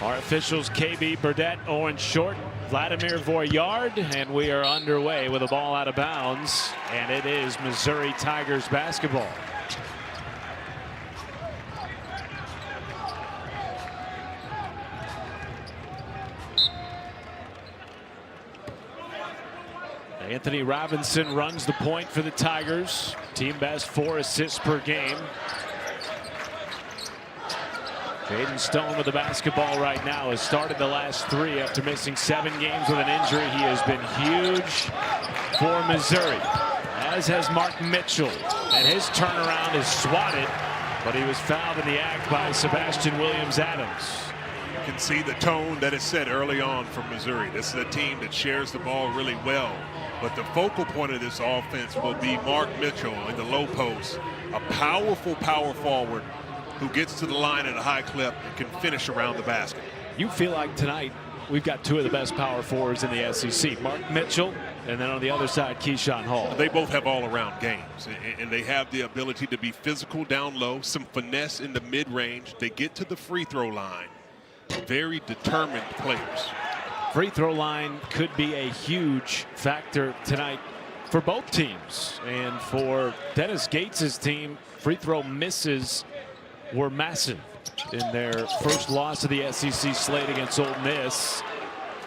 Our officials, KB Burdett, Owen Short, Vladimir Voyard, and we are underway with a ball out of bounds, and it is Missouri Tigers basketball. Anthony Robinson runs the point for the Tigers. Team best 4 assists per game. Jaden Stone with the basketball right now has started the last 3 after missing 7 games with an injury. He has been huge for Missouri, as has Mark Mitchell. And his turnaround is swatted, but he was fouled in the act by Sebastian Williams-Adams. You can see the tone that is set early on from Missouri. This is a team that shares the ball really well. But the focal point of this offense will be Mark Mitchell in the low post, a powerful power forward who gets to the line at a high clip and can finish around the basket. You feel like tonight we've got 2 of the best power forwards in the SEC. Mark Mitchell, and then on the other side, Keyshawn Hall. They both have all-around games, and they have the ability to be physical down low, some finesse in the mid-range. They get to the free throw line. Very determined players. Free throw line could be a huge factor tonight for both teams. And for Dennis Gates's team, free throw misses were massive in their first loss of the SEC slate against Ole Miss.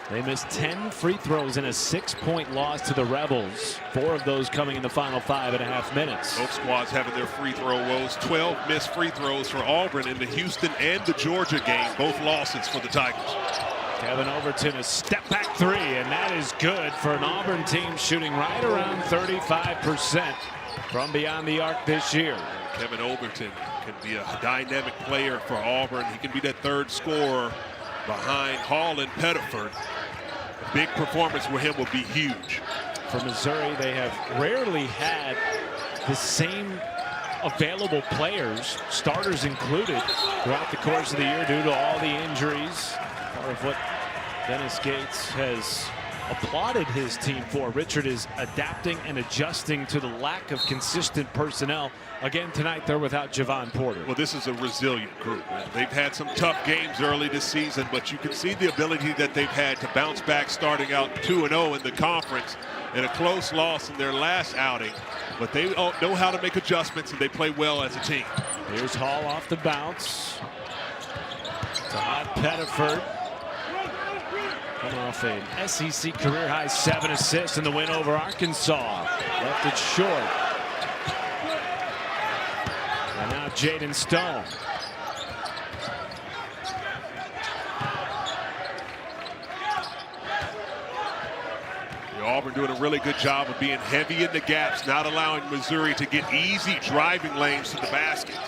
They missed 10 free throws in a 6-point loss to the Rebels, 4 of those coming in the final 5.5 minutes. Both squads having their free throw woes. 12 missed free throws for Auburn in the Houston and the Georgia game, both losses for the Tigers. Kevin Overton, a step back 3, and that is good for an Auburn team shooting right around 35% from beyond the arc this year. Kevin Overton can be a dynamic player for Auburn. He can be that 3rd scorer behind Hall and Pettiford. A big performance for him will be huge. For Missouri, they have rarely had the same available players, starters included, throughout the course of the year due to all the injuries. Part of what Dennis Gates has applauded his team for. Richard is adapting and adjusting to the lack of consistent personnel. Again tonight they're without Javon Porter. Well, this is a resilient group. They've had some tough games early this season, but you can see the ability that they've had to bounce back, starting out 2-0 in the conference in a close loss in their last outing. But they know how to make adjustments, and they play well as a team. Here's Hall off the bounce. Todd Pettiford, coming off an SEC career-high 7 assists in the win over Arkansas. Left it short. And now Jaden Stone. Auburn doing a really good job of being heavy in the gaps, not allowing Missouri to get easy driving lanes to the basket.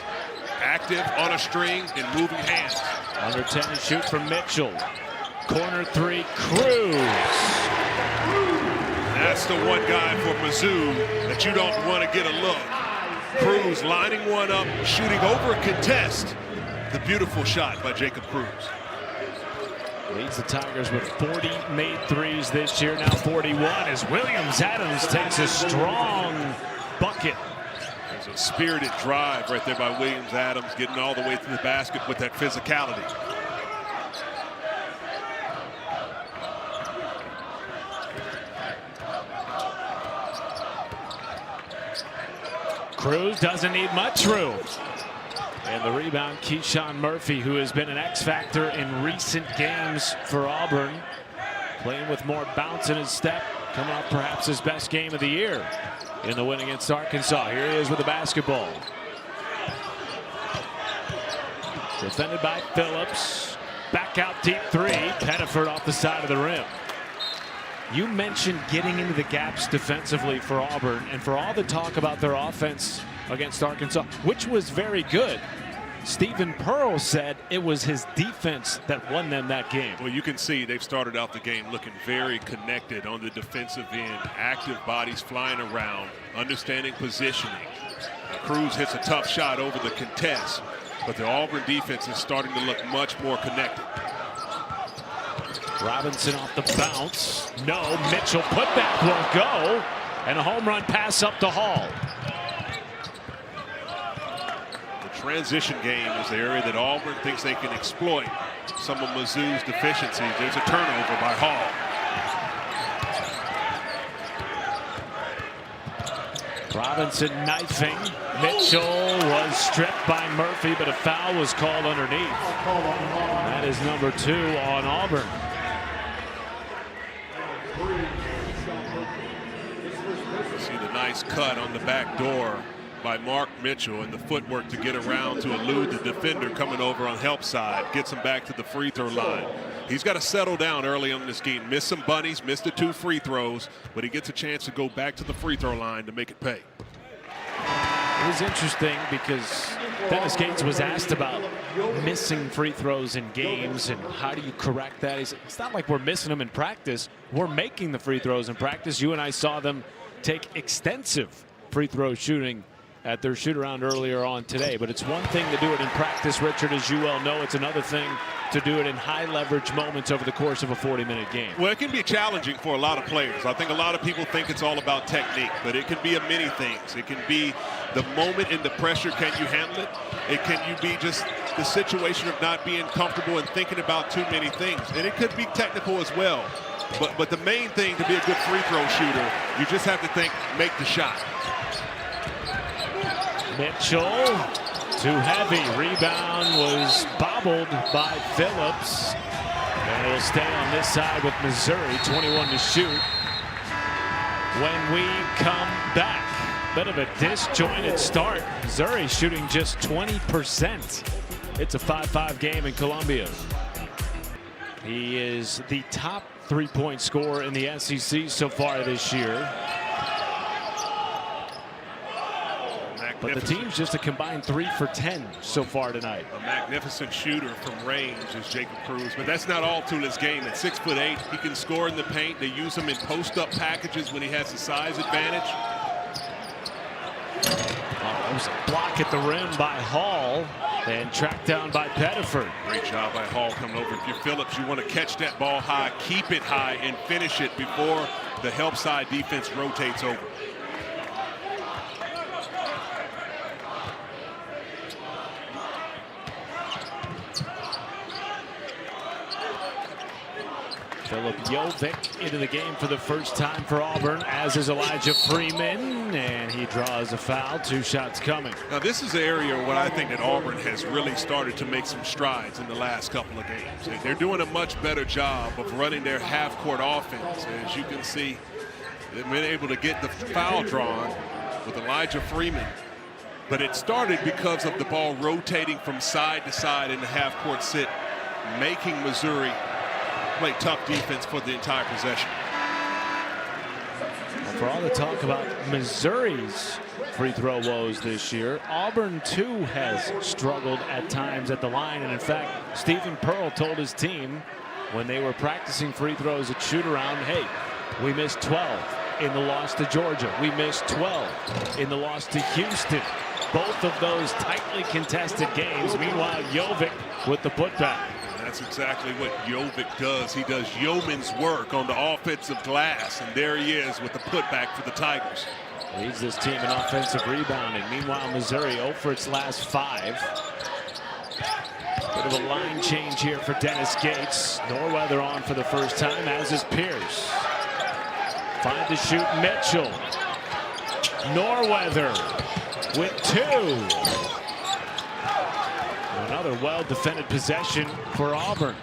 Active on a string and moving hands. Under 10 to shoot from Mitchell. Corner 3, Cruz. That's the one guy for Mizzou that you don't want to get a look. Cruz lining one up, shooting over a contest. The beautiful shot by Jacob Cruz. Leads the Tigers with 40 made threes this year, now 41, as Williams-Adams takes a strong bucket. There's a spirited drive right there by Williams-Adams, getting all the way to the basket with that physicality. Cruz doesn't need much room. And the rebound, Keyshawn Murphy, who has been an X-factor in recent games for Auburn, playing with more bounce in his step, coming off perhaps his best game of the year in the win against Arkansas. Here he is with the basketball. Defended by Phillips. Back out deep 3. Pettiford off the side of the rim. You mentioned getting into the gaps defensively for Auburn, and for all the talk about their offense against Arkansas, which was very good, Stephen Pearl said it was his defense that won them that game. Well, you can see they've started out the game looking very connected on the defensive end. Active bodies flying around, understanding positioning. Cruz hits a tough shot over the contest, but the Auburn defense is starting to look much more connected. Robinson off the bounce. No, Mitchell putback won't go. And a home run pass up to Hall. transition game is the area that Auburn thinks they can exploit some of Mizzou's deficiencies. There's a turnover by Hall. Robinson knifing. Mitchell was stripped by Murphy, but a foul was called underneath. That is number 2 on Auburn. See the nice cut on the back door by Mark Mitchell, and the footwork to get around to elude the defender coming over on help side. Gets him back to the free throw line. He's got to settle down early on in this game. Missed some bunnies, missed the 2 free throws, but he gets a chance to go back to the free throw line to make it pay. It was interesting because Dennis Gates was asked about missing free throws in games and how do you correct that. He said, it's not like we're missing them in practice. We're making the free throws in practice. You and I saw them take extensive free throw shooting at their shoot around earlier on today. But it's one thing to do it in practice, Richard, as you well know. It's another thing to do it in high leverage moments over the course of a 40-minute game. Well, it can be challenging for a lot of players. I think a lot of people think it's all about technique, but it can be many things. It can be the moment and the pressure. Can you handle it? It can you be just the situation of not being comfortable and thinking about too many things. And it could be technical as well. But the main thing to be a good free throw shooter, you just have to think, make the shot. Mitchell, too heavy. Rebound was bobbled by Phillips. And it'll stay on this side with Missouri, 21 to shoot. When we come back, bit of a disjointed start. Missouri shooting just 20%. It's a 5-5 game in Columbia. He is the top 3-point scorer in the SEC so far this year. But the team's just a combined 3 for 10 so far tonight. A magnificent shooter from range is Jacob Cruz, but that's not all to his game. At 6'8", he can score in the paint. They use him in post-up packages when he has the size advantage. There was a block at the rim by Hall and tracked down by Pettiford. Great job by Hall coming over. If you're Phillips, you want to catch that ball high, keep it high, and finish it before the help side defense rotates over. Philip Jovic into the game for the first time for Auburn, as is Elijah Freeman, and he draws a foul. 2 shots coming. Now this is the area where I think that Auburn has really started to make some strides in the last couple of games. They're doing a much better job of running their half-court offense. As you can see, they've been able to get the foul drawn with Elijah Freeman. But it started because of the ball rotating from side to side in the half-court sit, making Missouri play tough defense for the entire possession. Well, for all the talk about Missouri's free throw woes this year, Auburn too has struggled at times at the line. And in fact, Stephen Pearl told his team when they were practicing free throws at shoot around, hey, we missed 12 in the loss to Georgia. We missed 12 in the loss to Houston. Both of those tightly contested games. Meanwhile, Jovic with the putback. That's exactly what Jovic does. He does yeoman's work on the offensive glass, and there he is with the putback for the Tigers. Leads this team in offensive rebounding. Meanwhile, Missouri 0 for its last 5. Bit of a line change here for Dennis Gates. Norweather on for the first time, as is Pierce. Find to shoot Mitchell. Norweather with 2. Another well-defended possession for Auburn.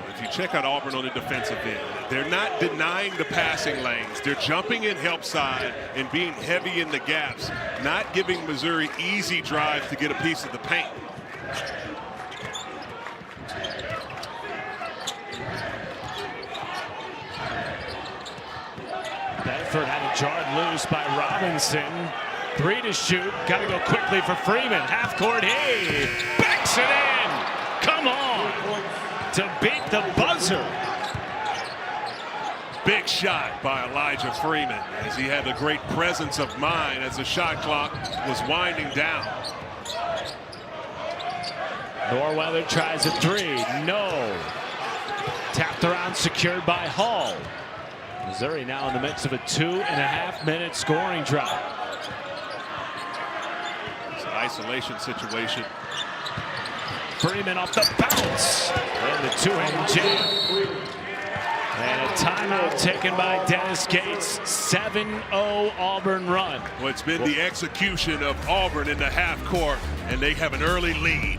If you check out Auburn on the defensive end, they're not denying the passing lanes. They're jumping in help side and being heavy in the gaps, not giving Missouri easy drives to get a piece of the paint. Bedford had it jarred loose by Robinson. 3 to shoot. Got to go quickly for Freeman. Half court. He backs it in. Come on. To beat the buzzer. Big shot by Elijah Freeman, as he had a great presence of mind as the shot clock was winding down. Norweather tries a 3. No. Tapped around, secured by Hall. Missouri now in the midst of a 2.5-minute scoring drought. Nice isolation situation. Freeman off the bounce. And the two-hand jam. And a timeout taken by Dennis Gates. 7-0 Auburn run. Well, it's been the execution of Auburn in the half court, and they have an early lead.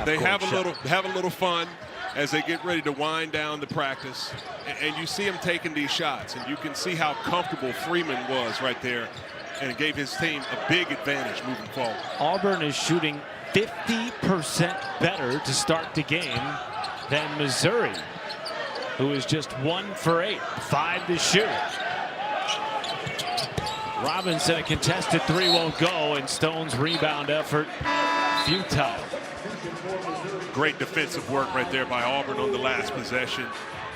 They have a little fun as they get ready to wind down the practice. And you see them taking these shots, and you can see how comfortable Freeman was right there, and it gave his team a big advantage moving forward. Auburn is shooting 50% better to start the game than Missouri, who is just 1 for 8, 5 to shoot. Robinson, a contested three won't go, and Stone's rebound effort futile. Great defensive work right there by Auburn on the last possession.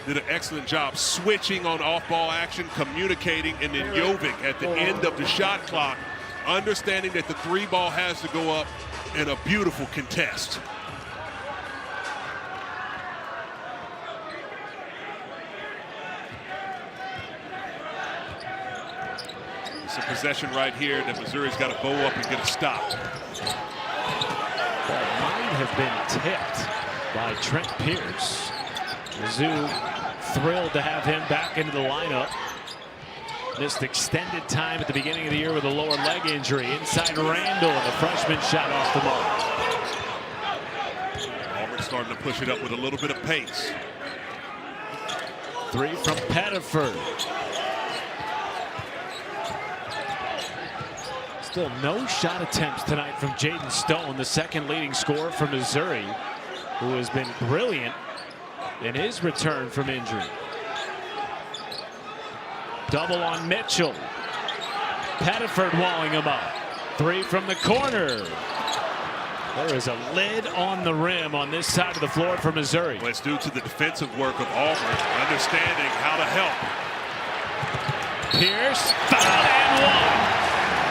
Did an excellent job switching on off-ball action, communicating, and then Jovic at the end of the shot clock, understanding that the three ball has to go up, in a beautiful contest. It's a possession right here that Missouri's got to bow up and get a stop. That might have been tipped by Trent Pierce. Mizzou thrilled to have him back into the lineup. Missed extended time at the beginning of the year with a lower leg injury. Inside Randall, and the freshman shot off the mark. Auburn starting to push it up with a little bit of pace. Three from Pettiford. Still no shot attempts tonight from Jaden Stone, the second leading scorer for Missouri, who has been brilliant in his return from injury. Double on Mitchell. Pettiford walling him up. Three from the corner. There is a lid on the rim on this side of the floor for Missouri. Well, it's due to the defensive work of Auburn, understanding how to help. Pierce, foul and one.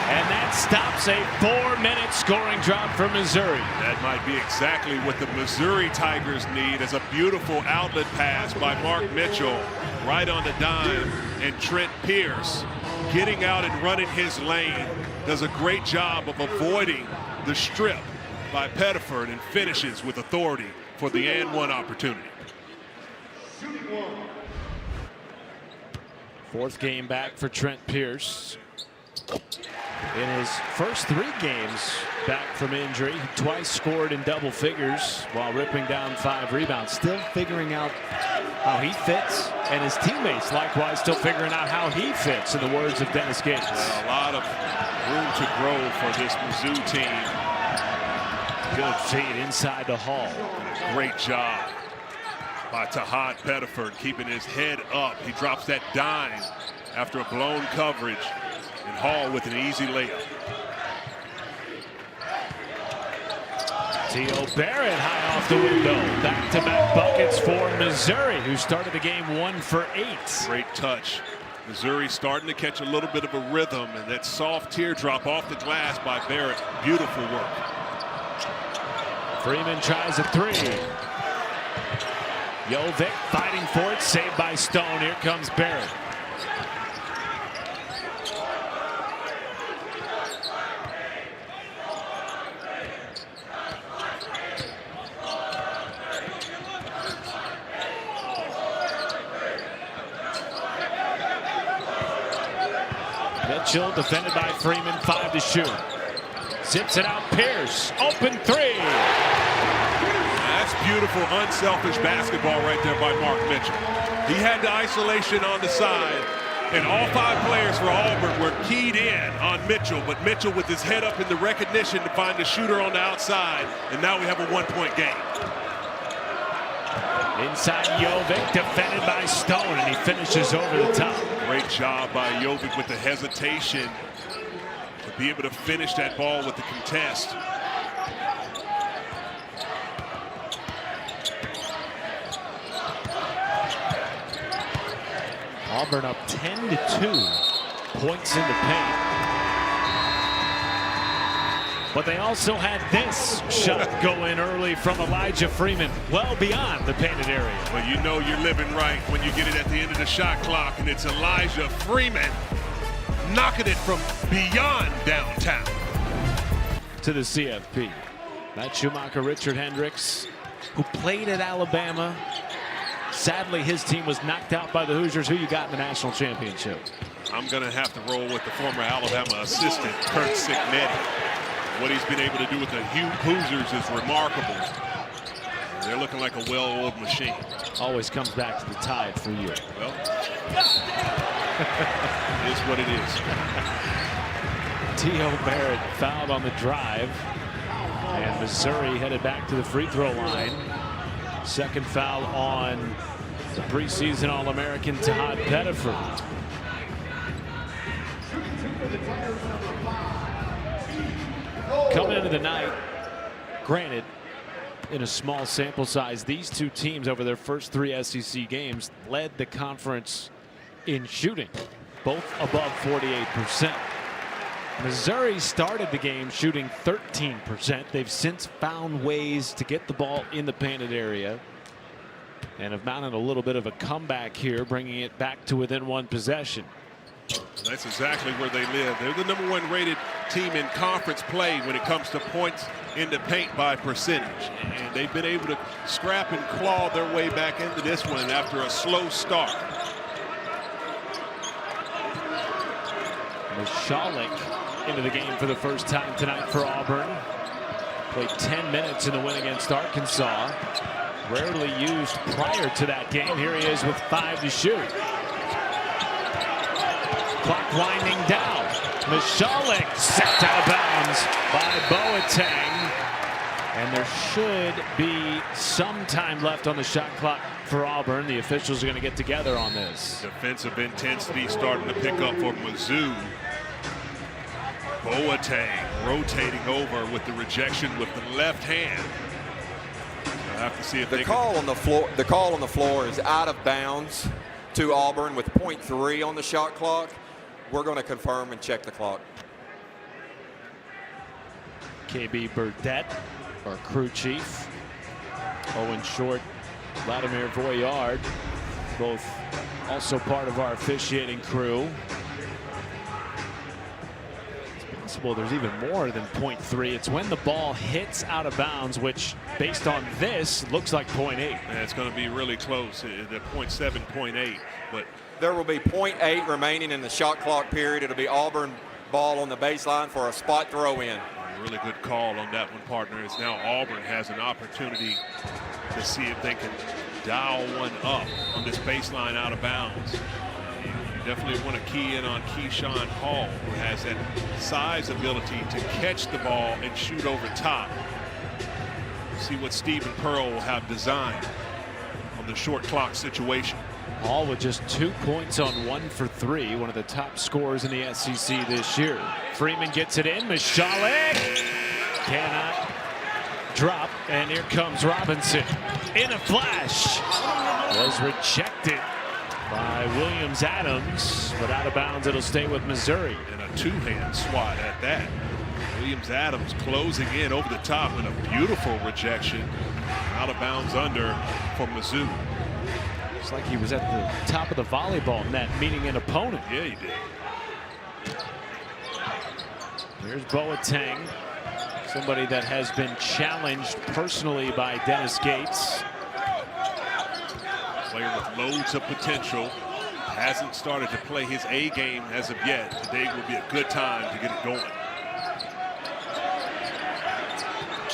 And that stops a 4-minute scoring drought for Missouri. That might be exactly what the Missouri Tigers need, as a beautiful outlet pass by Mark Mitchell right on the dime. And Trent Pierce getting out and running his lane does a great job of avoiding the strip by Pettiford and finishes with authority for the and one opportunity. Fourth game back for Trent Pierce. In his first 3 games back from injury, he twice scored in double figures while ripping down 5 rebounds. Still figuring out how he fits, and his teammates likewise still figuring out how he fits, in the words of Dennis Gates. A lot of room to grow for this Mizzou team. Good feed inside the Hall. Great job by Tahad Pettiford, keeping his head up. He drops that dime after a blown coverage, and Hall with an easy layup. T.O. Barrett high off the window. Back-to-back buckets for Missouri, who started the game 1 for 8. Great touch. Missouri starting to catch a little bit of a rhythm, and that soft teardrop off the glass by Barrett. Beautiful work. Freeman tries a 3. Jovic fighting for it, saved by Stone. Here comes Barrett. Mitchell defended by Freeman, 5 to shoot. Zips it out, Pierce, open 3. That's beautiful, unselfish basketball right there by Mark Mitchell. He had the isolation on the side, and all 5 players for Auburn were keyed in on Mitchell, but Mitchell with his head up in the recognition to find the shooter on the outside, and now we have a 1-point game. Inside Jovic, defended by Stone, and he finishes over the top. Great job by Jovic with the hesitation to be able to finish that ball with the contest. Auburn up 10-2, points in the paint. But they also had this shot go in early from Elijah Freeman, well beyond the painted area. Well, you know you're living right when you get it at the end of the shot clock, and it's Elijah Freeman knocking it from beyond downtown. to the CFP. Matt Schumacher, Richard Hendricks, who played at Alabama. Sadly, his team was knocked out by the Hoosiers. Who you got in the national championship? I'm going to have to roll with the former Alabama assistant, Kurt Signetti. What he's been able to do with the Hoosiers is remarkable. They're looking like a well-oiled machine. Always comes back to the Tide for you. Well, it is what it is. T.O. Barrett fouled on the drive. And Missouri headed back to the free throw line. Second foul on the preseason All-American Todd Pettiford. Coming into the night, granted, in a small sample size, these two teams over their first 3 SEC games led the conference in shooting, both above 48%. Missouri started the game shooting 13%. They've since found ways to get the ball in the painted area and have mounted a little bit of a comeback here, bringing it back to within 1 possession. That's exactly where they live. They're the #1 rated team in conference play when it comes to points in the paint by percentage. And they've been able to scrap and claw their way back into this one after a slow start. Mishalik into the game for the first time tonight for Auburn. Played 10 minutes in the win against Arkansas. Rarely used prior to that game. Here he is with 5 to shoot. Clock winding down. Mishalik set out of bounds by Boateng. And there should be some time left on the shot clock for Auburn. The officials are going to get together on this. Defensive intensity starting to pick up for Mizzou. Boateng rotating over with the rejection with the left hand. We'll have to see if the call on the floor. The call on the floor is out of bounds to Auburn with .3 on the shot clock. We're going to confirm and check the clock. KB Burdett, our crew chief. Owen Short, Vladimir Voyard, both also part of our officiating crew. Well, there's even more than .3. It's when the ball hits out of bounds, which based on this looks like .8. And it's going to be really close. The .7, .8. But there will be .8 remaining in the shot clock period. It'll be Auburn ball on the baseline for a spot throw in. A really good call on that one, partner. Is now Auburn has an opportunity to see if they can dial one up on this baseline out of bounds. Definitely want to key in on Keyshawn Hall, who has that size ability to catch the ball and shoot over top. See what Stephen Pearl will have designed on the short clock situation. Hall with just 2 points on 1 for 3, one of the top scorers in the SEC this year. Freeman gets it in. Mishalik cannot drop, and here comes Robinson in a flash. Was rejected by Williams-Adams, but out of bounds. It'll stay with Missouri. And a 2-hand swat at that. Williams-Adams closing in over the top and a beautiful rejection. Out of bounds under for Mizzou. It's like he was at the top of the volleyball net meeting an opponent. Yeah, he did. Here's Boateng, somebody that has been challenged personally by Dennis Gates. Player with loads of potential. Hasn't started to play his A game as of yet. Today will be a good time to get it going.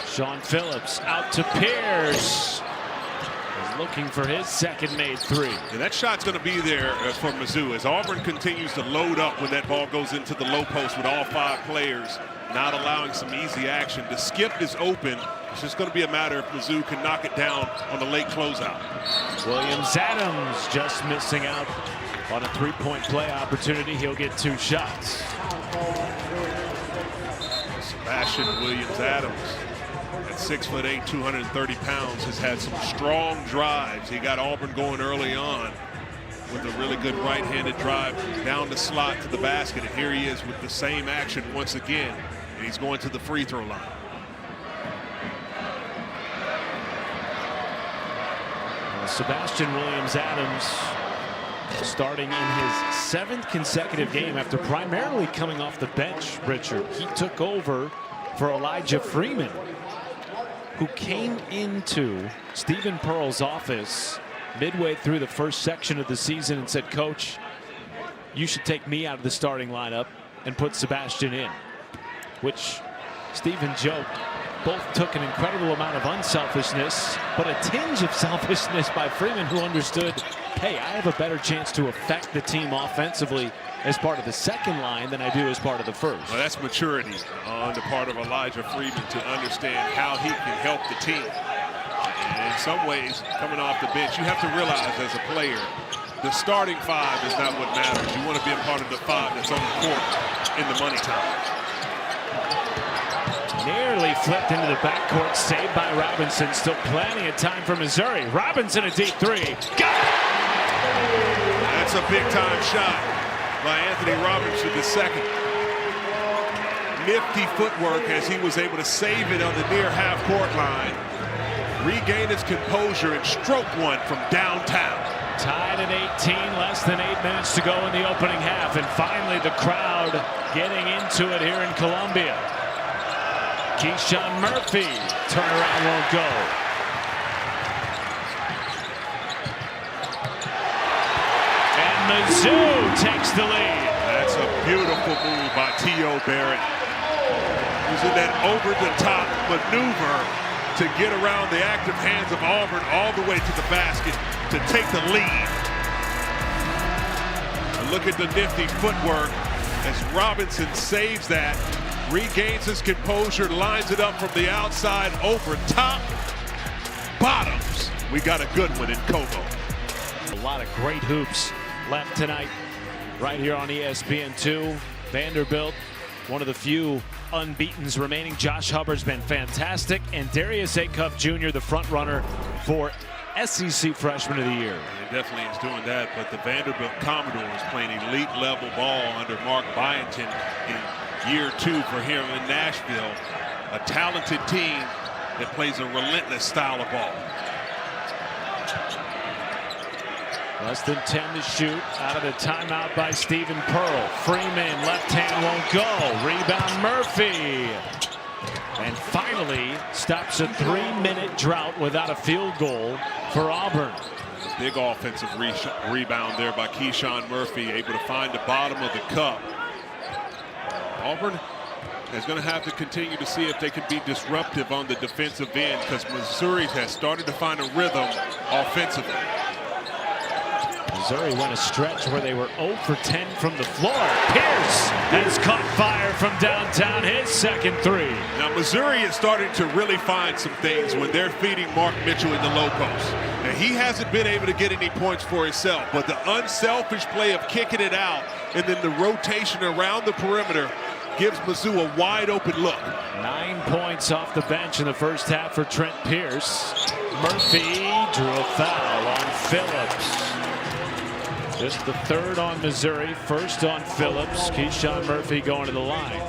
Sean Phillips out to Pierce. He's looking for his second made 3. And that shot's going to be there for Mizzou as Auburn continues to load up when that ball goes into the low post with all 5 players, not allowing some easy action. The skip is open. It's just going to be a matter if Mizzou can knock it down on the late closeout. Williams-Adams just missing out on a 3-point play opportunity. He'll get 2 shots. Sebastian Williams-Adams at 6'8", 230 pounds, has had some strong drives. He got Auburn going early on with a really good right-handed drive down the slot to the basket. And here he is with the same action once again. And he's going to the free throw line. Sebastian Williams-Adams starting in his 7th consecutive game after primarily coming off the bench, Richard. He took over for Elijah Freeman, who came into Stephen Pearl's office midway through the first section of the season and said, "Coach, you should take me out of the starting lineup and put Sebastian in," which Stephen joked both took an incredible amount of unselfishness, but a tinge of selfishness by Freeman, who understood, hey, I have a better chance to affect the team offensively as part of the second line than I do as part of the first. Well, that's maturity on the part of Elijah Freeman to understand how he can help the team. And in some ways, coming off the bench, you have to realize as a player, the starting five is not what matters. You want to be a part of the five that's on the court in the money time. Nearly flipped into the backcourt, saved by Robinson. Still plenty of time for Missouri. Robinson a deep three. Got it! That's a big-time shot by Anthony Robinson II. Nifty footwork as he was able to save it on the near half-court line, regain his composure, and stroke one from downtown. Tied at 18, less than 8 minutes to go in the opening half, and finally the crowd getting into it here in Columbia. Keyshawn Murphy, turnaround won't go. And Mizzou takes the lead. That's a beautiful move by T.O. Barrett. Using that over-the-top maneuver to get around the active hands of Auburn all the way to the basket to take the lead. And look at the nifty footwork as Robinson saves that, regains his composure, lines it up from the outside over top. Bottoms. We got a good one in Como. A lot of great hoops left tonight right here on ESPN2. Vanderbilt, one of the few unbeatens remaining. Josh Hubbard's been fantastic, and Darius Acuff Jr., the front runner for SEC Freshman of the Year. He definitely is doing that, but the Vanderbilt Commodores playing elite level ball under Mark Byington in year 2 for him in Nashville. A talented team that plays a relentless style of ball. Less than 10 to shoot. Out of the timeout by Stephen Pearl. Freeman, left hand won't go. Rebound Murphy. And finally stops a 3-minute drought without a field goal for Auburn. Big offensive rebound there by Keyshawn Murphy, able to find the bottom of the cup. Auburn is going to have to continue to see if they can be disruptive on the defensive end, because Missouri has started to find a rhythm offensively. Missouri went a stretch where they were 0 for 10 from the floor. Pierce has caught fire from downtown, his second three. Now Missouri is starting to really find some things when they're feeding Mark Mitchell in the low post. And he hasn't been able to get any points for himself, but the unselfish play of kicking it out and then the rotation around the perimeter gives Mizzou a wide open look. 9 points off the bench in the first half for Trent Pierce. Murphy drew a foul on Phillips. Just the third on Missouri, first on Phillips. Keyshawn Murphy going to the line.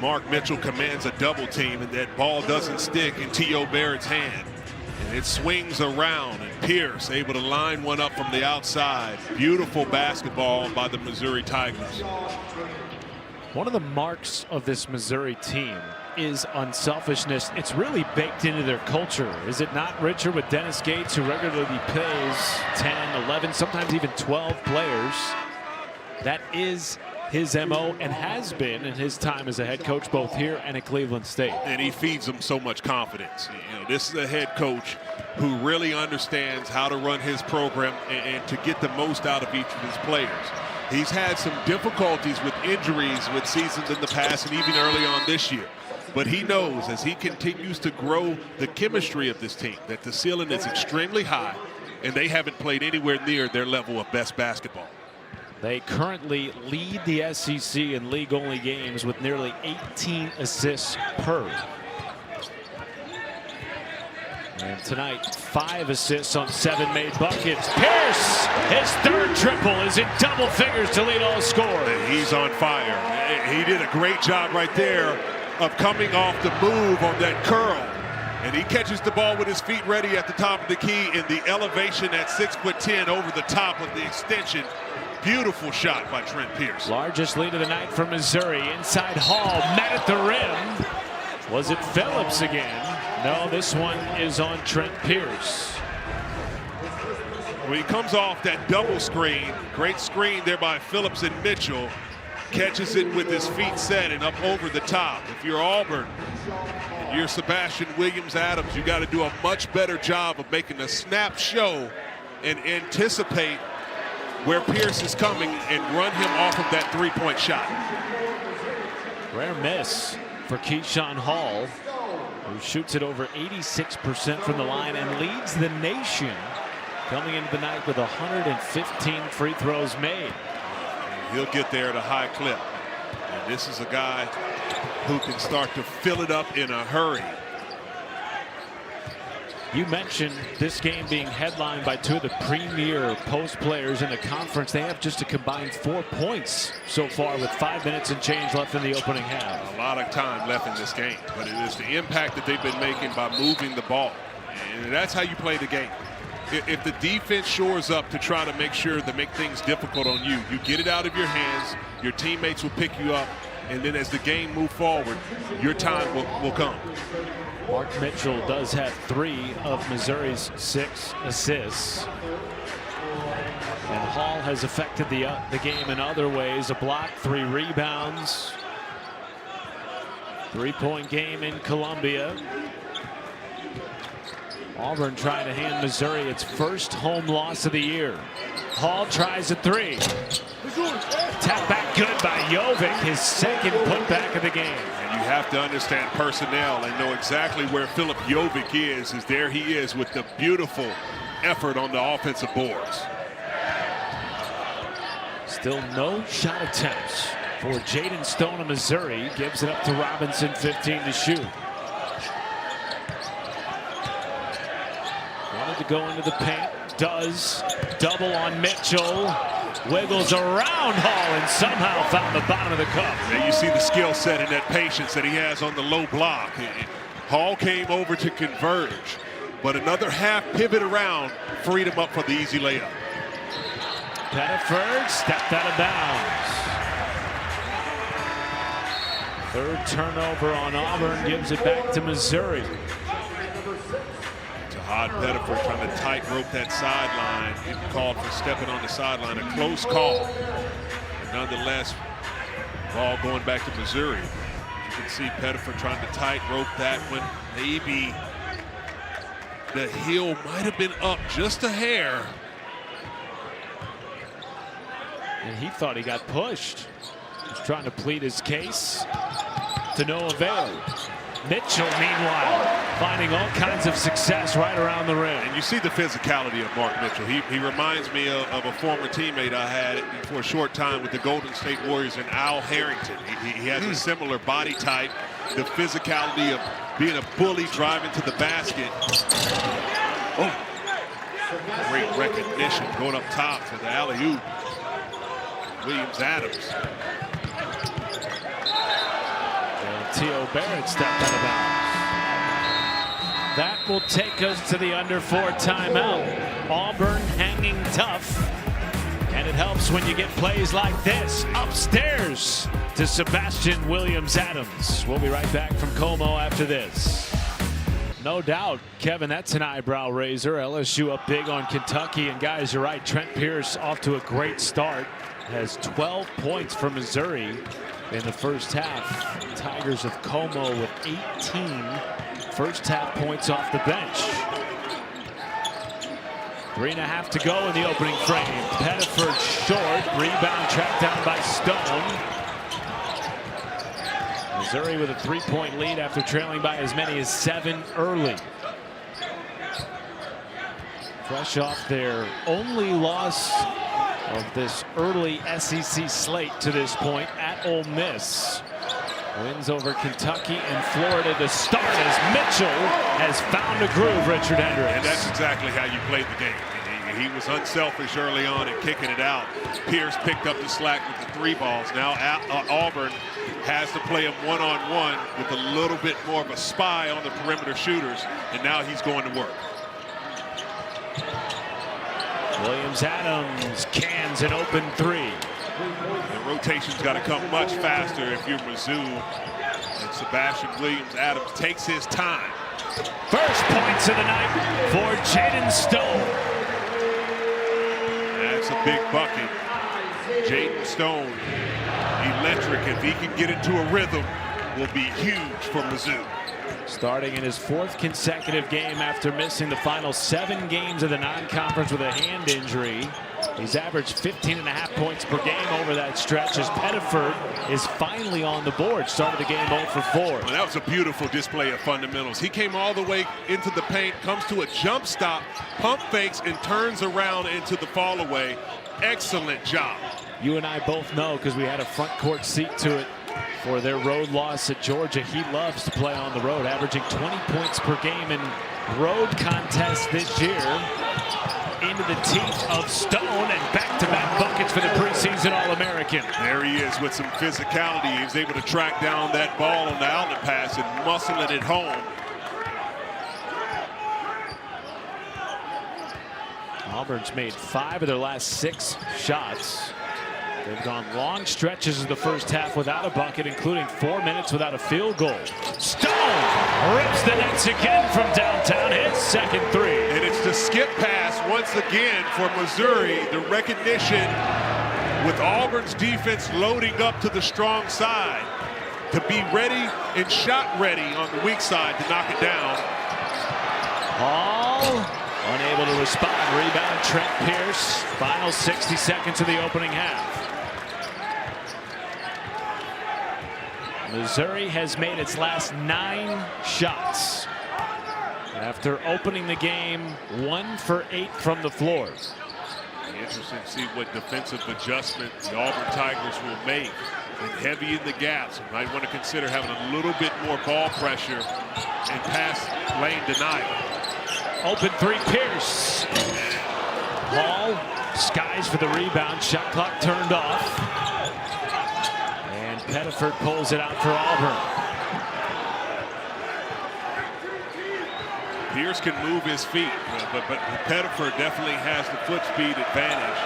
Mark Mitchell commands a double team, and that ball doesn't stick in T.O. Barrett's hand. And it swings around, and Pierce able to line one up from the outside. Beautiful basketball by the Missouri Tigers. One of the marks of this Missouri team is unselfishness. It's really baked into their culture, is it not, Richard, with Dennis Gates, who regularly plays 10, 11, sometimes even 12 players? That is his MO and has been in his time as a head coach both here and at Cleveland State. And he feeds them so much confidence. You know, this is a head coach who really understands how to run his program and to get the most out of each of his players. He's had some difficulties with injuries with seasons in the past and even early on this year. But he knows as he continues to grow the chemistry of this team that the ceiling is extremely high, and they haven't played anywhere near their level of best basketball. They currently lead the SEC in league-only games with nearly 18 assists per. And tonight, 5 assists on 7 made buckets. Pierce, his third triple, is in double figures to lead all scorers. And he's on fire. He did a great job right there of coming off the move on that curl. And he catches the ball with his feet ready at the top of the key, in the elevation at 6'10" over the top of the extension. Beautiful shot by Trent Pierce. Largest lead of the night for Missouri. Inside Hall, met at the rim. Was it Phillips again? No, this one is on Trent Pierce. When he comes off that double screen, great screen there by Phillips and Mitchell, catches it with his feet set and up over the top. If you're Auburn, you're Sebastian Williams-Adams, you got to do a much better job of making a snap show and anticipate where Pierce is coming and run him off of that three-point shot. Rare miss for Keyshawn Hall, who shoots it over 86% from the line and leads the nation, coming into the night with 115 free throws made. He'll get there at a high clip. And this is a guy who can start to fill it up in a hurry. You mentioned this game being headlined by two of the premier post players in the conference. They have just a combined 4 points so far with 5 minutes and change left in the opening half. A lot of time left in this game, but it is the impact that they've been making by moving the ball. And that's how you play the game. If the defense shores up to try to make sure to make things difficult on you, you get it out of your hands, your teammates will pick you up, and then as the game moves forward, your time will come. Mark Mitchell does have 3 of Missouri's 6 assists. And Hall has affected the game in other ways. A block, 3 rebounds. 3-point game in Columbia. Auburn trying to hand Missouri its first home loss of the year. Hall tries a 3. Tap back good by Jovic, his second putback of the game. And you have to understand personnel and know exactly where Philip Jovic is, as there he is with the beautiful effort on the offensive boards. Still no shot attempts for Jaden Stone of Missouri. Gives it up to Robinson, 15 to shoot. Wanted to go into the paint, does. Double on Mitchell. Wiggles around Hall and somehow found the bottom of the cup. There you see the skill set and that patience that he has on the low block. Hall came over to converge, but another half pivot around freed him up for the easy layup. Pettiford stepped out of bounds. Third turnover on Auburn gives it back to Missouri. Todd Pettiford trying to tightrope that sideline. Getting called for stepping on the sideline. A close call. But nonetheless, ball going back to Missouri. You can see Pettiford trying to tightrope that one. Maybe the heel might have been up just a hair. And he thought he got pushed. He's trying to plead his case to no avail. Mitchell, meanwhile, finding all kinds of success right around the rim. And you see the physicality of Mark Mitchell. He reminds me of a former teammate I had for a short time with the Golden State Warriors in Al Harrington. He has a similar body type, the physicality of being a bully, driving to the basket. Oh, great recognition going up top for the alley-oop. Williams-Adams. T.O. Barrett stepped out of bounds. That will take us to the under 4 timeout. Auburn hanging tough. And it helps when you get plays like this. Upstairs to Sebastian Williams-Adams. We'll be right back from Como after this. No doubt, Kevin, that's an eyebrow raiser. LSU up big on Kentucky. And guys, you're right. Trent Pierce off to a great start. Has 12 points for Missouri in the first half. Tigers of Como with 18 first half points off the bench. 3.5 to go in the opening frame. Pettiford short. Rebound tracked down by Stone. Missouri with a 3-point lead after trailing by as many as 7 early. Fresh off their only loss of this early SEC slate to this point at Ole Miss. Wins over Kentucky and Florida to start as Mitchell has found a groove, Richard Hendricks. And that's exactly how you played the game. He was unselfish early on and kicking it out. Pierce picked up the slack with the 3 balls. Now Auburn has to play him one-on-one with a little bit more of a spy on the perimeter shooters, and now he's going to work. Williams-Adams cans an open three. The rotation's got to come much faster if you're Mizzou. And Sebastian Williams-Adams takes his time. First points of the night for Jaden Stone. That's a big bucket. Jaden Stone, electric. If he can get into a rhythm, will be huge for Mizzou. Starting in his 4th consecutive game after missing the final 7 games of the non-conference with a hand injury. He's averaged 15.5 points per game over that stretch as Pettiford is finally on the board. Started the game 0 for 4. Well, that was a beautiful display of fundamentals. He came all the way into the paint, comes to a jump stop, pump fakes, and turns around into the fall away. Excellent job. You and I both know, because we had a front court seat to it for their road loss at Georgia. He loves to play on the road, averaging 20 points per game in road contests this year. Into the teeth of Stone and back-to-back buckets for the preseason All-American. There he is with some physicality. He was able to track down that ball on the outlet pass and muscle it at home. Auburn's made 5 of their last 6 shots. They've gone long stretches of the first half without a bucket, including 4 minutes without a field goal. Stone rips the nets again from downtown, his second 3. And it's the skip pass once again for Missouri. The recognition with Auburn's defense loading up to the strong side to be ready and shot ready on the weak side to knock it down. Hall unable to respond. Rebound Trent Pierce. Final 60 seconds of the opening half. Missouri has made its last 9 shots after opening the game 1 for 8 from the floor. Interesting to see what defensive adjustment the Auburn Tigers will make. And heavy in the gaps. You might want to consider having a little bit more ball pressure and pass lane denial. Open 3, Pierce. Hall skies for the rebound. Shot clock turned off. And Pettiford pulls it out for Auburn. Pierce can move his feet, but Pettiford definitely has the foot speed advantage.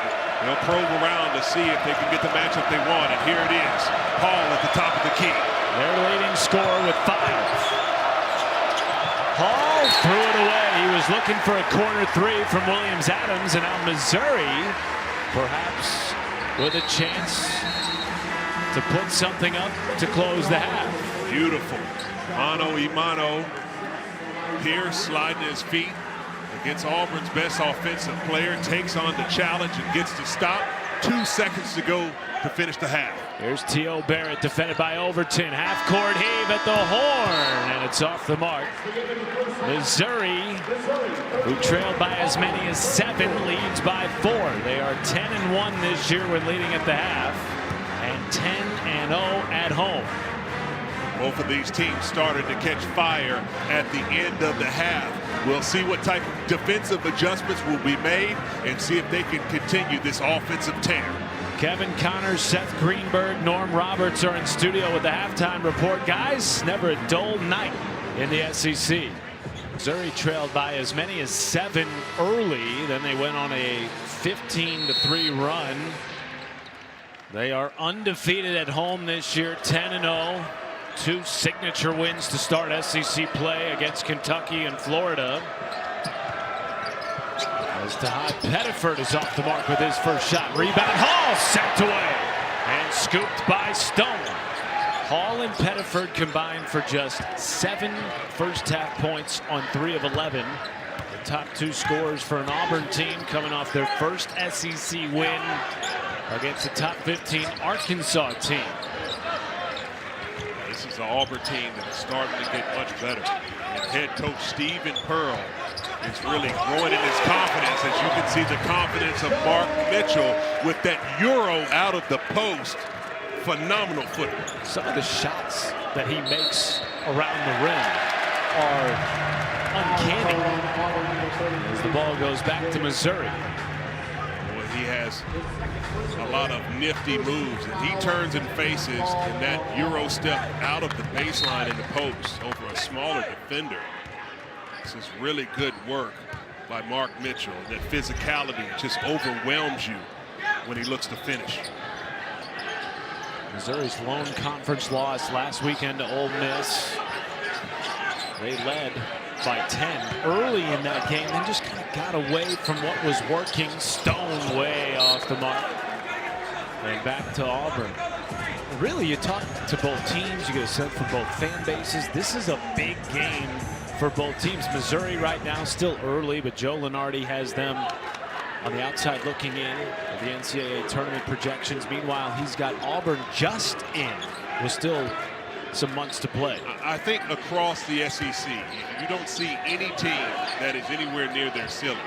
They'll probe around to see if they can get the matchup they want, and here it is. Hall at the top of the key. Their leading scorer with 5. Hall threw it away. He was looking for a corner 3 from Williams-Adams, and now Missouri perhaps with a chance to put something up to close the half. Beautiful. Mano a mano. Pierce sliding his feet against Auburn's best offensive player. Takes on the challenge and gets to stop. 2 seconds to go to finish the half. Here's T.O. Barrett defended by Overton. Half-court heave at the horn, and it's off the mark. Missouri, who trailed by as many as 7, leads by 4. They are 10-1 this year when leading at the half, and 10-0 at home. Both of these teams started to catch fire at the end of the half. We'll see what type of defensive adjustments will be made and see if they can continue this offensive tear. Kevin Connors, Seth Greenberg, Norm Roberts are in studio with the halftime report. Guys, never a dull night in the SEC. Missouri trailed by as many as 7 early. Then they went on a 15-3 run. They are undefeated at home this year, 10-0. 2 signature wins to start SEC play against Kentucky and Florida. As Tahad Pettiford is off the mark with his first shot. Rebound, Hall sent away and scooped by Stone. Hall and Pettiford combined for just 7 first-half points on 3 of 11. The top 2 scorers for an Auburn team coming off their first SEC win against the top 15 Arkansas team. This is an Auburn team that is starting to get much better. And head coach Stephen Pearl is really growing in his confidence, as you can see the confidence of Mark Mitchell with that Euro out of the post. Phenomenal footwork. Some of the shots that he makes around the rim are uncanny as the ball goes back to Missouri. Well, he has a lot of nifty moves, and he turns and faces in that Euro step out of the baseline in the post over a smaller defender. This is really good work by Mark Mitchell. That physicality just overwhelms you when he looks to finish. Missouri's lone conference loss last weekend to Ole Miss. They led by 10 early in that game, then just kind of got away from what was working. Stone way off the mark. And back to Auburn. Really, you talk to both teams, you get a sense from both fan bases. This is a big game for both teams. Missouri right now still early, but Joe Lunardi has them on the outside looking in at the NCAA tournament projections. Meanwhile, he's got Auburn just in with still some months to play. I think across the SEC, you don't see any team that is anywhere near their ceiling.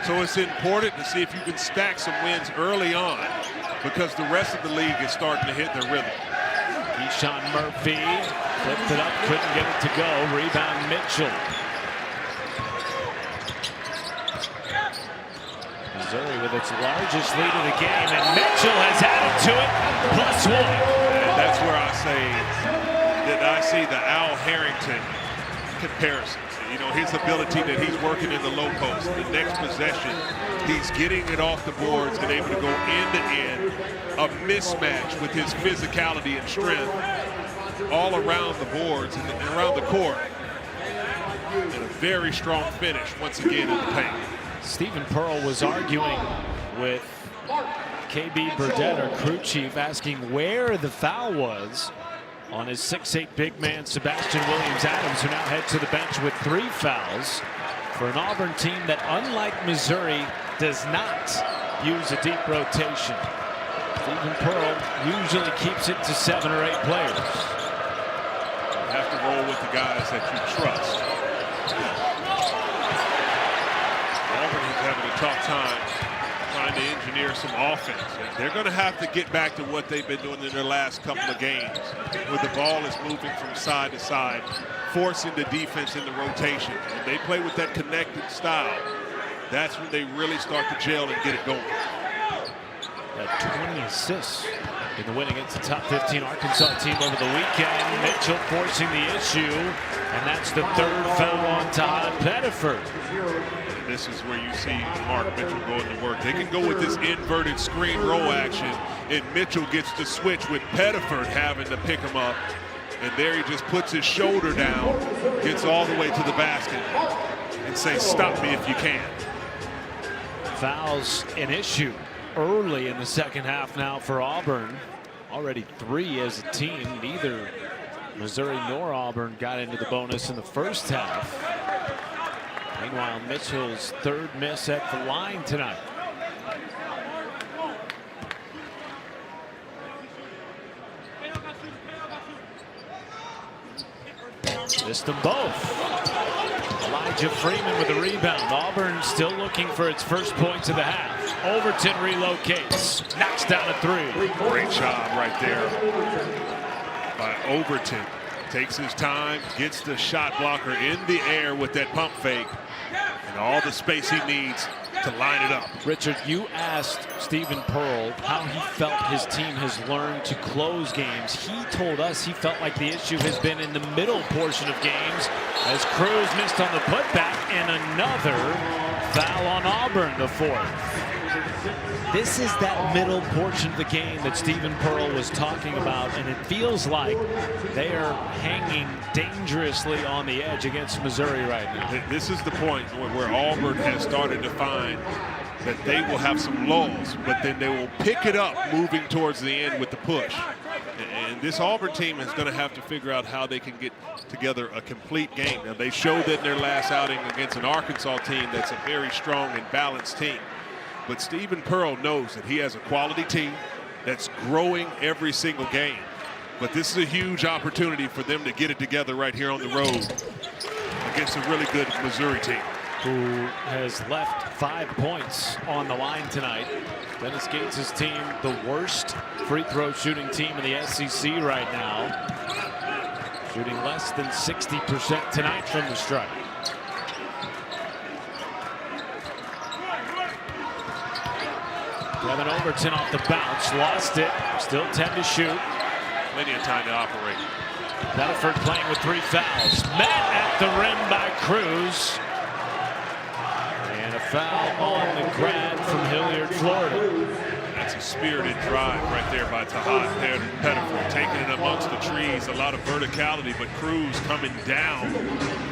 So it's important to see if you can stack some wins early on, because the rest of the league is starting to hit their rhythm. Keyshawn Murphy flipped it up, couldn't get it to go. Rebound Mitchell. Missouri with its largest lead of the game, and Mitchell has added to it, +1. And that's where I say that I see the Al Harrington comparisons. You know, his ability that he's working in the low post. The next possession, he's getting it off the boards and able to go end to end. A mismatch with his physicality and strength all around the boards and around the court. And a very strong finish once again in the paint. Stephen Pearl was arguing with KB Burdett, our crew chief, asking where the foul was on his 6'8" big man Sebastian Williams-Adams, who now heads to the bench with 3 fouls for an Auburn team that, unlike Missouri, does not use a deep rotation. Stephen Pearl usually keeps it to 7 or 8 players. You have to roll with the guys that you trust. Auburn is having a tough time trying to engineer some offense. They're going to have to get back to what they've been doing in their last couple of games, where the ball is moving from side to side, forcing the defense into rotation. And they play with that connected style. That's when they really start to gel and get it going. That 20 assists in the win against the top 15 Arkansas team over the weekend. Mitchell forcing the issue, and that's the 3rd foul on Todd Pettiford. This is where you see Mark Mitchell going to work. They can go with this inverted screen roll action, and Mitchell gets to switch with Pettiford having to pick him up. And there he just puts his shoulder down, gets all the way to the basket, and says, "Stop me if you can." Fouls an issue early in the second half now for Auburn. Already 3 as a team. Neither Missouri nor Auburn got into the bonus in the first half. Meanwhile, Mitchell's 3rd miss at the line tonight. Missed them both. Elijah Freeman with the rebound. Auburn still looking for its first points of the half. Overton relocates. Knocks down a 3. Great job right there by Overton. Takes his time, gets the shot blocker in the air with that pump fake, and all the space he needs to line it up. Richard, you asked Stephen Pearl how he felt his team has learned to close games. He told us he felt like the issue has been in the middle portion of games, as Cruz missed on the putback, and another foul on Auburn, the 4th. This is that middle portion of the game that Stephen Pearl was talking about, and it feels like they are hanging dangerously on the edge against Missouri right now. This is the point where Auburn has started to find that they will have some lulls, but then they will pick it up moving towards the end with the push. And this Auburn team is going to have to figure out how they can get together a complete game. Now, they showed that in their last outing against an Arkansas team that's a very strong and balanced team. But Stephen Pearl knows that he has a quality team that's growing every single game. But this is a huge opportunity for them to get it together right here on the road against a really good Missouri team, who has left 5 points on the line tonight. Dennis Gates' team, the worst free throw shooting team in the SEC right now, shooting less than 60% tonight from the stripe. Kevin Overton off the bounce, lost it, still 10 to shoot. Plenty of time to operate. Pettiford playing with 3 fouls. Met at the rim by Cruz. And a foul on the grad from Hilliard, Florida. That's a spirited drive right there by Tahad Pettiford, taking it amongst the trees. A lot of verticality, but Cruz coming down.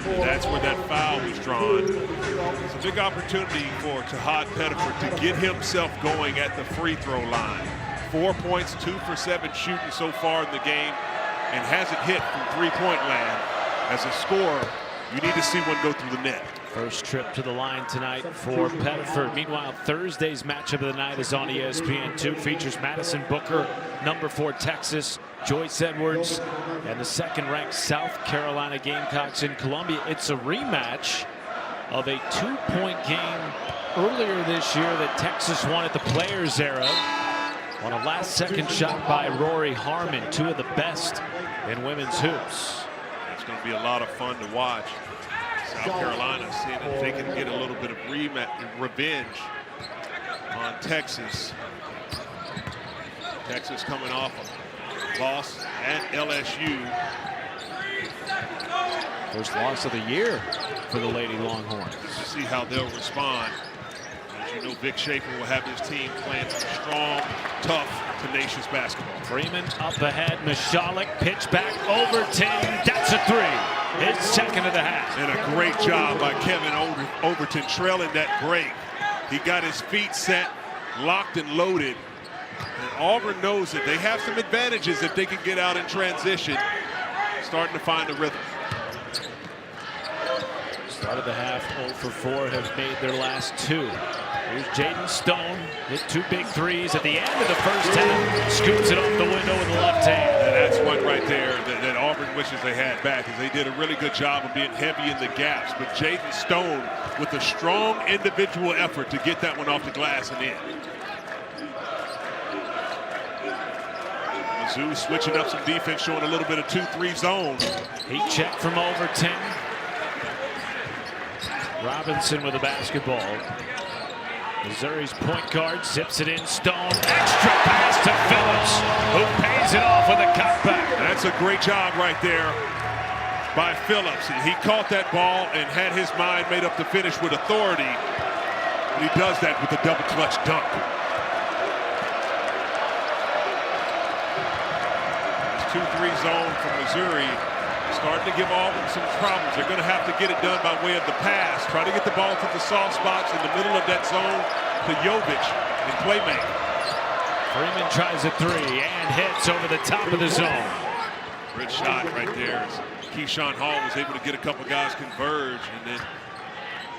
That's where that foul was drawn. It's a big opportunity for Tahad Pettiford to get himself going at the free throw line. 4 points, 2 for 7 shooting so far in the game, and hasn't hit from three-point land. As a scorer, you need to see one go through the net. First trip to the line tonight for Pettiford. Meanwhile, Thursday's matchup of the night is on ESPN2. Features Madison Booker, number 4 Texas, Joyce Edwards, and the second-ranked South Carolina Gamecocks in Columbia. It's a rematch of a 2-point game earlier this year that Texas won at the Players era on a last-second shot by Rory Harmon, 2 of the best in women's hoops. It's going to be a lot of fun to watch. South Carolina seeing if they can get a little bit of revenge on Texas. Texas coming off a loss at LSU. First loss of the year for the Lady Longhorns. We'll see how they'll respond. As you know, Vic Schaefer will have his team playing some strong, tough, tenacious basketball. Freeman up ahead. Mishalik pitch back. Overton. That's a 3. His second of the half. And a great job by Kevin Overton trailing that break. He got his feet set, locked and loaded. And Auburn knows that they have some advantages if they can get out in transition. Starting to find a rhythm. Started the half 0 for 4, have made their last 2. Here's Jaden Stone, hit 2 big threes at the end of the first half. Scoots it off the window with the left hand. And that's one right there that Auburn wishes they had back, as they did a really good job of being heavy in the gaps. But Jaden Stone with a strong individual effort to get that one off the glass and in. Mizzou switching up some defense, showing a little bit of 2-3 zone. Heat check from Overton. Robinson with the basketball. Missouri's point guard zips it in. Stone, extra pass to Phillips, who pays it off with a cutback. That's a great job right there by Phillips. He caught that ball and had his mind made up to finish with authority. And he does that with a double clutch dunk. This 2-3 zone from Missouri starting to give Auburn some problems. They're going to have to get it done by way of the pass. Try to get the ball to the soft spots in the middle of that zone to Jovic and playmaker. Freeman tries a 3 and hits over the top of the zone. Great shot right there. Keyshawn Hall was able to get a couple guys converge, and then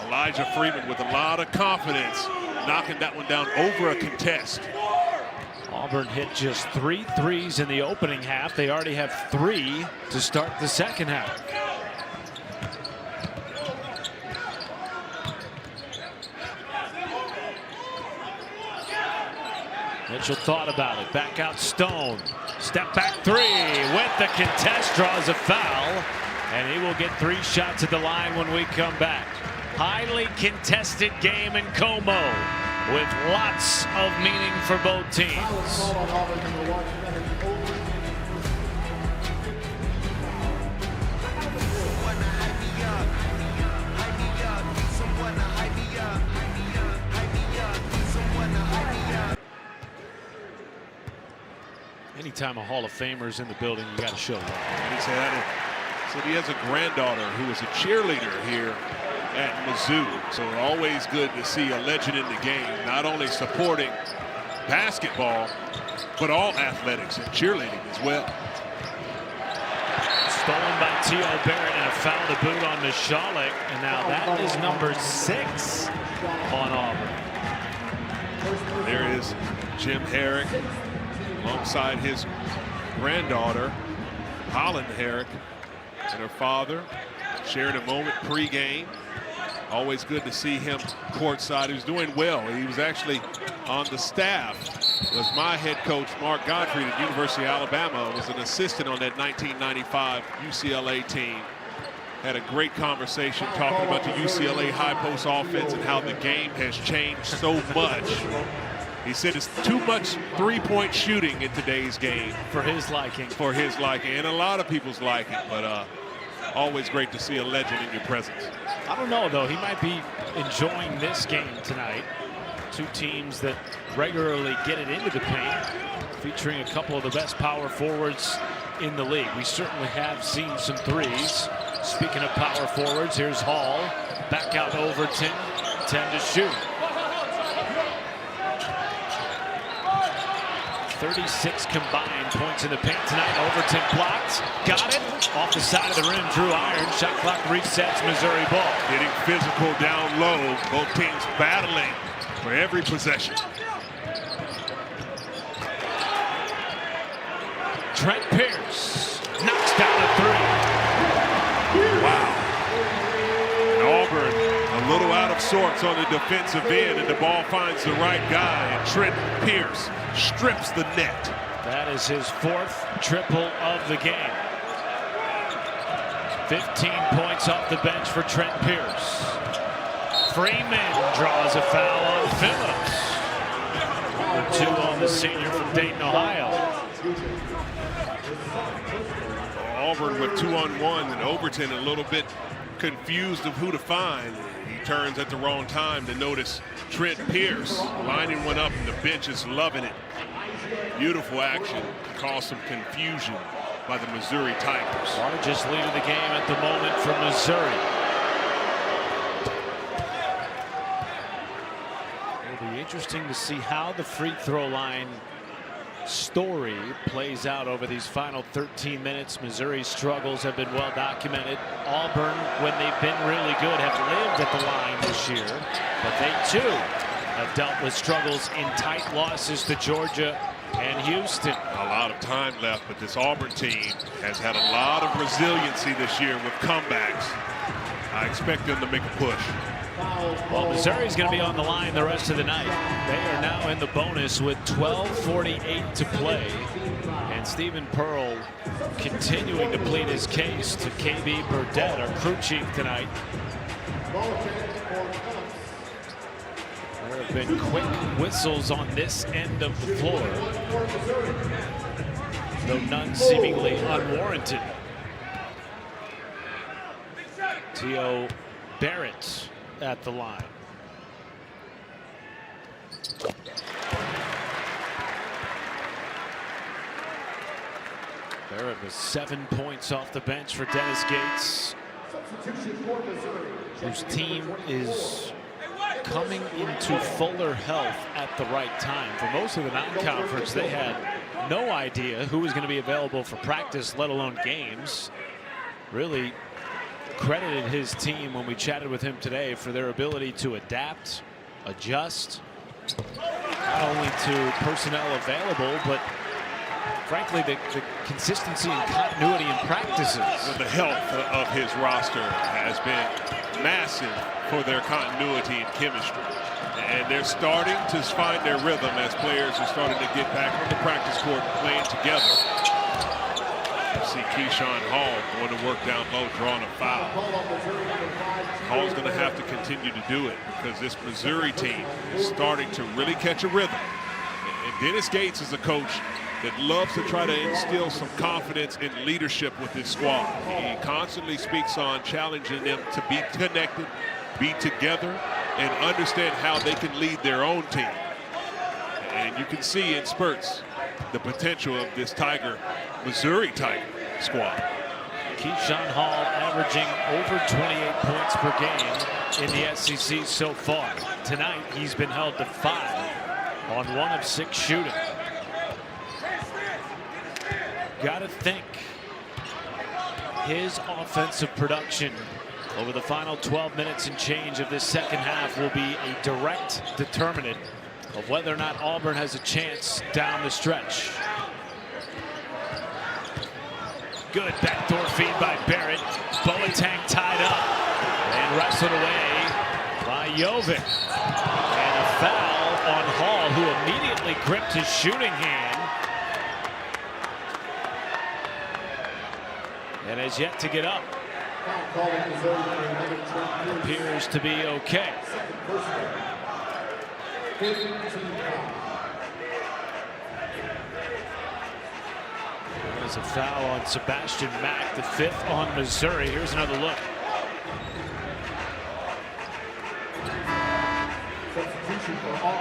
Elijah Freeman with a lot of confidence knocking that one down over a contest. Auburn hit just 3 threes in the opening half. They already have 3 to start the second half. Mitchell thought about it. Back out Stone. Step back 3 with the contest. Draws a foul. And he will get 3 shots at the line when we come back. Highly contested game in Como, with lots of meaning for both teams. Anytime a Hall of Famer is in the building, you got to show love. And he said he has a granddaughter who is a cheerleader here at Mizzou. So always good to see a legend in the game, not only supporting basketball, but all athletics and cheerleading as well. Stolen by T.O. Barrett and a foul to boot on Mishalik. And now that is number 6 on Auburn. There is Jim Herrick alongside his granddaughter, Holland Herrick, and her father sharing a moment pregame. Always good to see him courtside. He was doing well. He was actually on the staff. Was my head coach, Mark Gottfried at University of Alabama, was an assistant on that 1995 UCLA team. Had a great conversation talking about the UCLA high post offense and how the game has changed so much. He said it's too much three-point shooting in today's game. For his liking. For his liking, and a lot of people's liking. But always great to see a legend in your presence. I don't know, though. He might be enjoying this game tonight. Two teams that regularly get it into the paint, featuring a couple of the best power forwards in the league. We certainly have seen some threes. Speaking of power forwards, here's Hall. Back out to Overton. 10 to shoot. 36 combined points in the paint tonight. Overton blocked. Got it. Off the side of the rim. Drew Iron. Shot clock resets. Missouri ball. Getting physical down low. Both teams battling for every possession. Trent Pierce knocks down a three. Wow. And Auburn a little out of sorts on the defensive end, and the ball finds the right guy, and Trent Pierce strips the net. That is his fourth triple of the game. 15 points off the bench for Trent Pierce. Freeman draws a foul on Phillips. Number 2 on the senior from Dayton, Ohio. Auburn with 2-on-1, and Overton a little bit confused of who to find. He turns at the wrong time to notice Trent Pierce lining one up, and the bench is loving it. Beautiful action, caused some confusion by the Missouri Tigers. Largest lead of the game at the moment for Missouri. It'll be interesting to see how the free throw line story plays out over these final 13 minutes. Missouri's struggles have been well documented. Auburn, when they've been really good, have lived at the line this year, but they too have dealt with struggles in tight losses to Georgia and Houston. A lot of time left, but this Auburn team has had a lot of resiliency this year with comebacks. I expect them to make a push. Well, Missouri's going to be on the line the rest of the night. They are now in the bonus with 12:48 to play. And Stephen Pearl continuing to plead his case to KB Burdett, our crew chief tonight. There have been quick whistles on this end of the floor, though none seemingly unwarranted. T.O. Barrett at the line. Barrett with 7 points off the bench for Dennis Gates, whose team is coming into fuller health at the right time. For most of the non-conference, they had no idea who was going to be available for practice, let alone games. Really credited his team when we chatted with him today for their ability to adapt, adjust, not only to personnel available, but frankly the consistency and continuity in practices. Well, the health of his roster has been massive for their continuity and chemistry, and they're starting to find their rhythm as players are starting to get back on the practice court and playing together. See Keyshawn Hall going to work down low, drawing a foul. Hall's going to have to continue to do it because this Missouri team is starting to really catch a rhythm. And Dennis Gates is a coach that loves to try to instill some confidence and leadership with his squad. He constantly speaks on challenging them to be connected, be together, and understand how they can lead their own team. And you can see in spurts the potential of this Missouri Tiger squad. Keyshawn Hall averaging over 28 points per game in the SEC so far. Tonight, he's been held to 5 on 1 of 6 shooting. Gotta think his offensive production over the final 12 minutes and change of this second half will be a direct determinant of whether or not Auburn has a chance down the stretch. Good backdoor feed by Barrett. Boateng tied up and wrestled away by Jovic. And a foul on Hall, who immediately gripped his shooting hand and has yet to get up. Appears to be okay. There's a foul on Sebastian Mack, the 5th on Missouri. Here's another look. His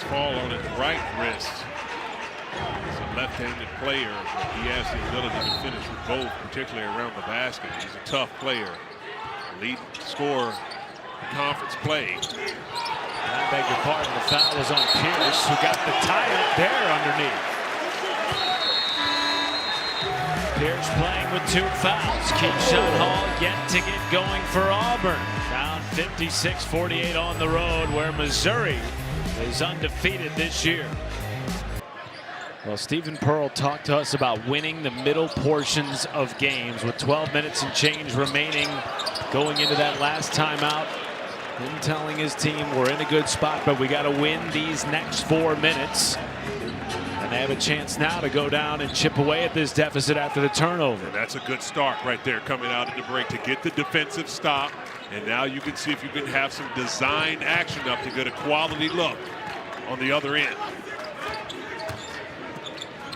fall on his right wrist. He's a left-handed player. He has the ability to finish with both, particularly around the basket. He's a tough player. Lead scorer in conference play. I beg your pardon, the foul was on Pierce, who got the tie up there underneath. Pierce playing with 2 fouls. Keyshawn Hall yet to get going for Auburn. Down 56-48 on the road, where Missouri is undefeated this year. Well, Stephen Pearl talked to us about winning the middle portions of games with 12 minutes and change remaining going into that last timeout. Him telling his team we're in a good spot, but we got to win these next 4 minutes. And they have a chance now to go down and chip away at this deficit after the turnover. And that's a good start right there coming out of the break to get the defensive stop. And now you can see if you can have some design action up to get a quality look on the other end.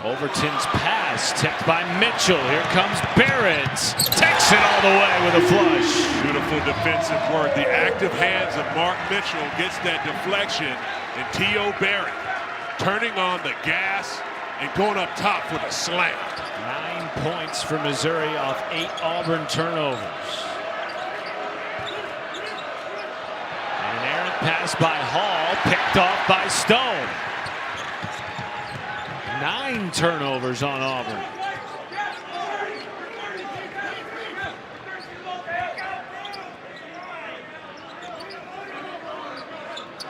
Overton's pass tipped by Mitchell. Here comes Barrett. Takes it all the way with a flush. Beautiful defensive work. The active hands of Mark Mitchell gets that deflection. And T.O. Barrett turning on the gas and going up top for the slam. 9 points for Missouri off 8 Auburn turnovers. And an errant pass by Hall, picked off by Stone. 9 turnovers on Auburn.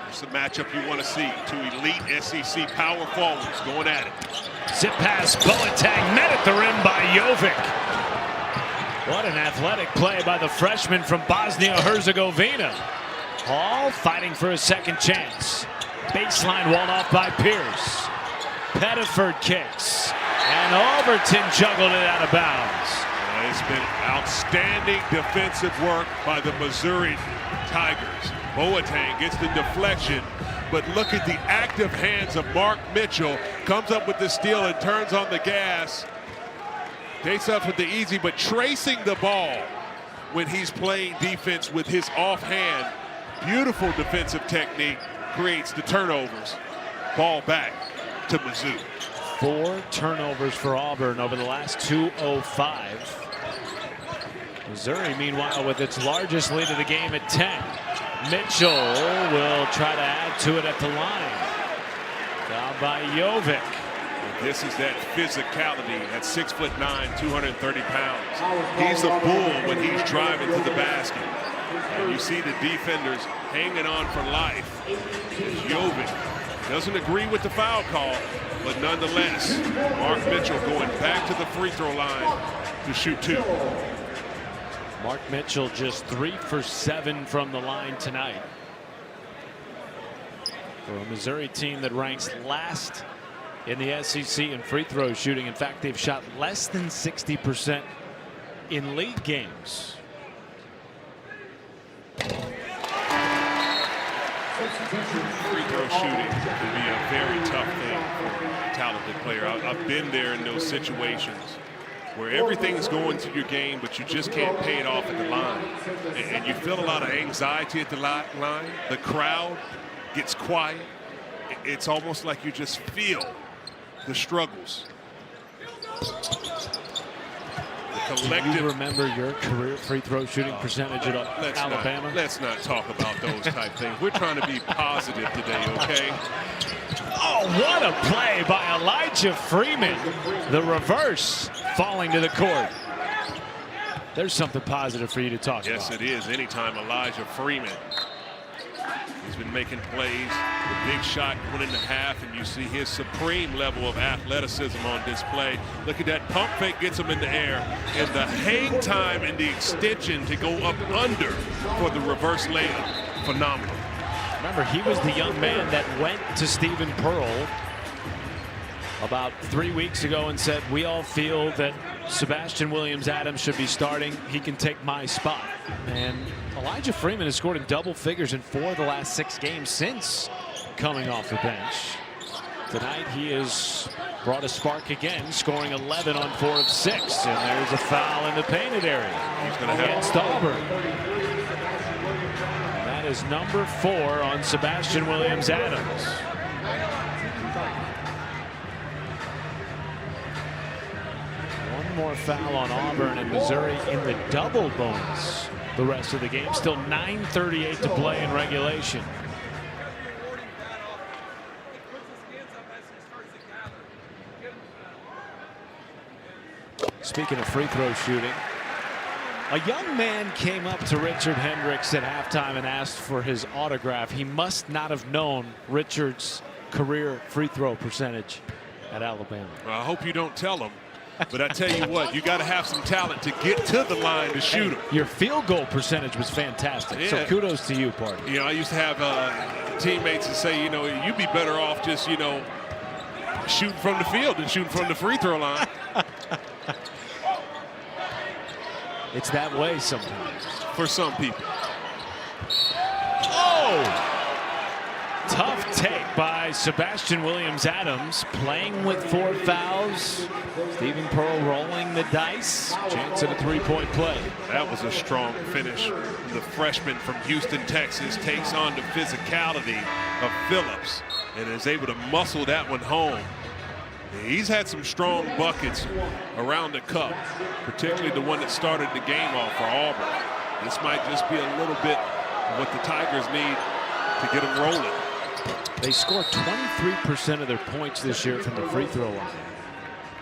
It's the matchup you want to see. 2 elite SEC power forwards going at it. Zip pass, Boateng met at the rim by Jovic. What an athletic play by the freshman from Bosnia-Herzegovina. Hall fighting for a second chance. Baseline walled off by Pierce. Pettiford kicks, and Overton juggled it out of bounds. It's been outstanding defensive work by the Missouri Tigers. Boateng gets the deflection, but look at the active hands of Mark Mitchell. Comes up with the steal and turns on the gas. Takes up with the easy, but tracing the ball when he's playing defense with his offhand. Beautiful defensive technique creates the turnovers. Ball back to Mizzou. 4 turnovers for Auburn over the last 2:05. Missouri, meanwhile, with its largest lead of the game at 10. Mitchell will try to add to it at the line. Down by Jovic. This is that physicality at 6'9", 230 pounds. He's a bull when he's driving to the basket. And you see the defenders hanging on for life. Jovic doesn't agree with the foul call, but nonetheless, Mark Mitchell going back to the free throw line to shoot 2. Mark Mitchell just 3 for 7 from the line tonight. For a Missouri team that ranks last in the SEC in free throw shooting. In fact, they've shot less than 60% in league games. Free throw shooting can be a very tough thing for a talented player. I've been there in those situations where everything's going to your game, but you just can't pay it off at the line. And you feel a lot of anxiety at the line. The crowd gets quiet. It's almost like you just feel the struggles. The collective. Do you remember your career free throw shooting percentage at Alabama? Let's not talk about those type things. We're trying to be positive today, okay? Oh, what a play by Elijah Freeman. The reverse falling to the court. There's something positive for you to talk about. Yes, it is. Anytime Elijah Freeman. He's been making plays. The big shot went into half, and you see his supreme level of athleticism on display. Look at that pump fake, gets him in the air. And the hang time and the extension to go up under for the reverse layup. Phenomenal. Remember, he was the young man that went to Stephen Pearl about 3 weeks ago and said, we all feel that Sebastian Williams-Adams should be starting. He can take my spot. And Elijah Freeman has scored in double figures in 4 of the last 6 games since coming off the bench. Tonight he is brought a spark again, scoring 11 on 4 of 6. And there's a foul in the painted area. He's going to have against Auburn. And that is number 4 on Sebastian Williams-Adams. One more foul on Auburn, and Missouri in the double bonus the rest of the game. Still 9:38 to play in regulation. Speaking of free throw shooting, a young man came up to Richard Hendricks at halftime and asked for his autograph. He must not have known Richard's career free throw percentage at Alabama. Well, I hope you don't tell him. But I tell you what, you got to have some talent to get to the line to shoot them. Your field goal percentage was fantastic. Yeah. So kudos to you, Party. You know, I used to have teammates that say, you know, you'd be better off just, you know, shooting from the field than shooting from the free throw line. It's that way sometimes. For some people. Oh! Tough take by Sebastian Williams-Adams, playing with 4 fouls. Stephen Pearl rolling the dice. Chance at a 3-point play. That was a strong finish. The freshman from Houston, Texas, takes on the physicality of Phillips and is able to muscle that one home. He's had some strong buckets around the cup, particularly the one that started the game off for Auburn. This might just be a little bit of what the Tigers need to get them rolling. They scored 23% of their points this year from the free throw line.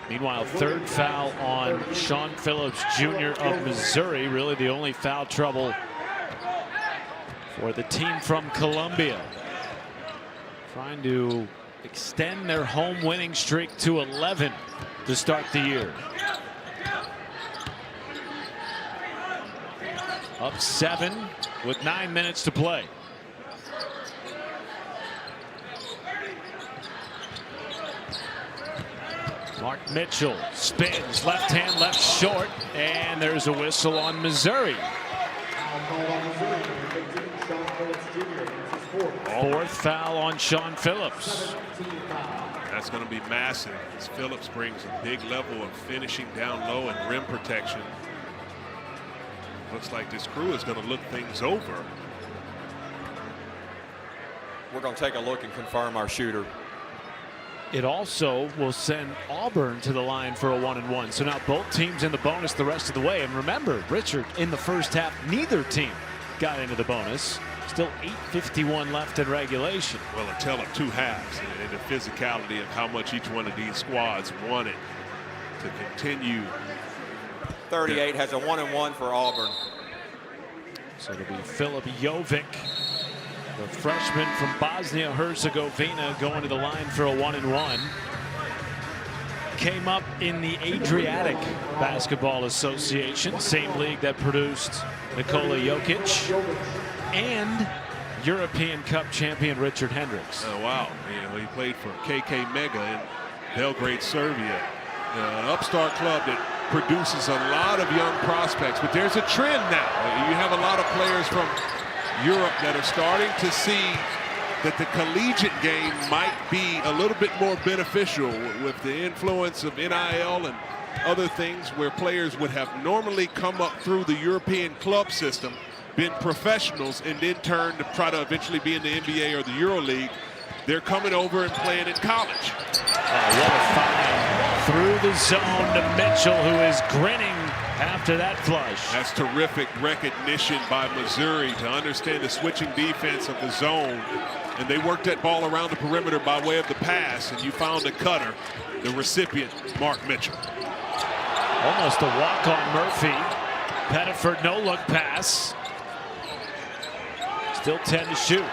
Meanwhile, 3rd foul on Sean Phillips Jr. of Missouri. Really the only foul trouble for the team from Columbia. Trying to extend their home winning streak to 11 to start the year. Up 7 with 9 minutes to play. Mark Mitchell spins, left hand, left short, and there's a whistle on Missouri. 4th foul on Sean Phillips. That's going to be massive as Phillips brings a big level of finishing down low and rim protection. Looks like this crew is going to look things over. We're going to take a look and confirm our shooter. It also will send Auburn to the line for a 1-and-1. So now both teams in the bonus the rest of the way. And remember, Richard, in the first half, neither team got into the bonus. Still 8:51 left in regulation. Well, a tell of 2 halves and the physicality of how much each one of these squads wanted to continue. 38 has a 1-and-1 for Auburn. So it'll be Filip Jovic, the freshman from Bosnia-Herzegovina, going to the line for a 1-and-1. Came up in the Adriatic Basketball Association, same league that produced Nikola Jokic and European Cup champion Richard Hendricks. Oh, wow. You know, he played for KK Mega in Belgrade, Serbia. An upstart club that produces a lot of young prospects, but there's a trend now. You have a lot of players from Europe that are starting to see that the collegiate game might be a little bit more beneficial with the influence of NIL and other things, where players would have normally come up through the European club system, been professionals, and then turned to try to eventually be in the NBA or the EuroLeague. They're coming over and playing in college. What a find through the zone to Mitchell, who is grinning after that flush. That's terrific recognition by Missouri to understand the switching defense of the zone. And they worked that ball around the perimeter by way of the pass, and you found a cutter, the recipient, Mark Mitchell. Almost a walk on Murphy. Pettiford no-look pass. Still 10 to shoot.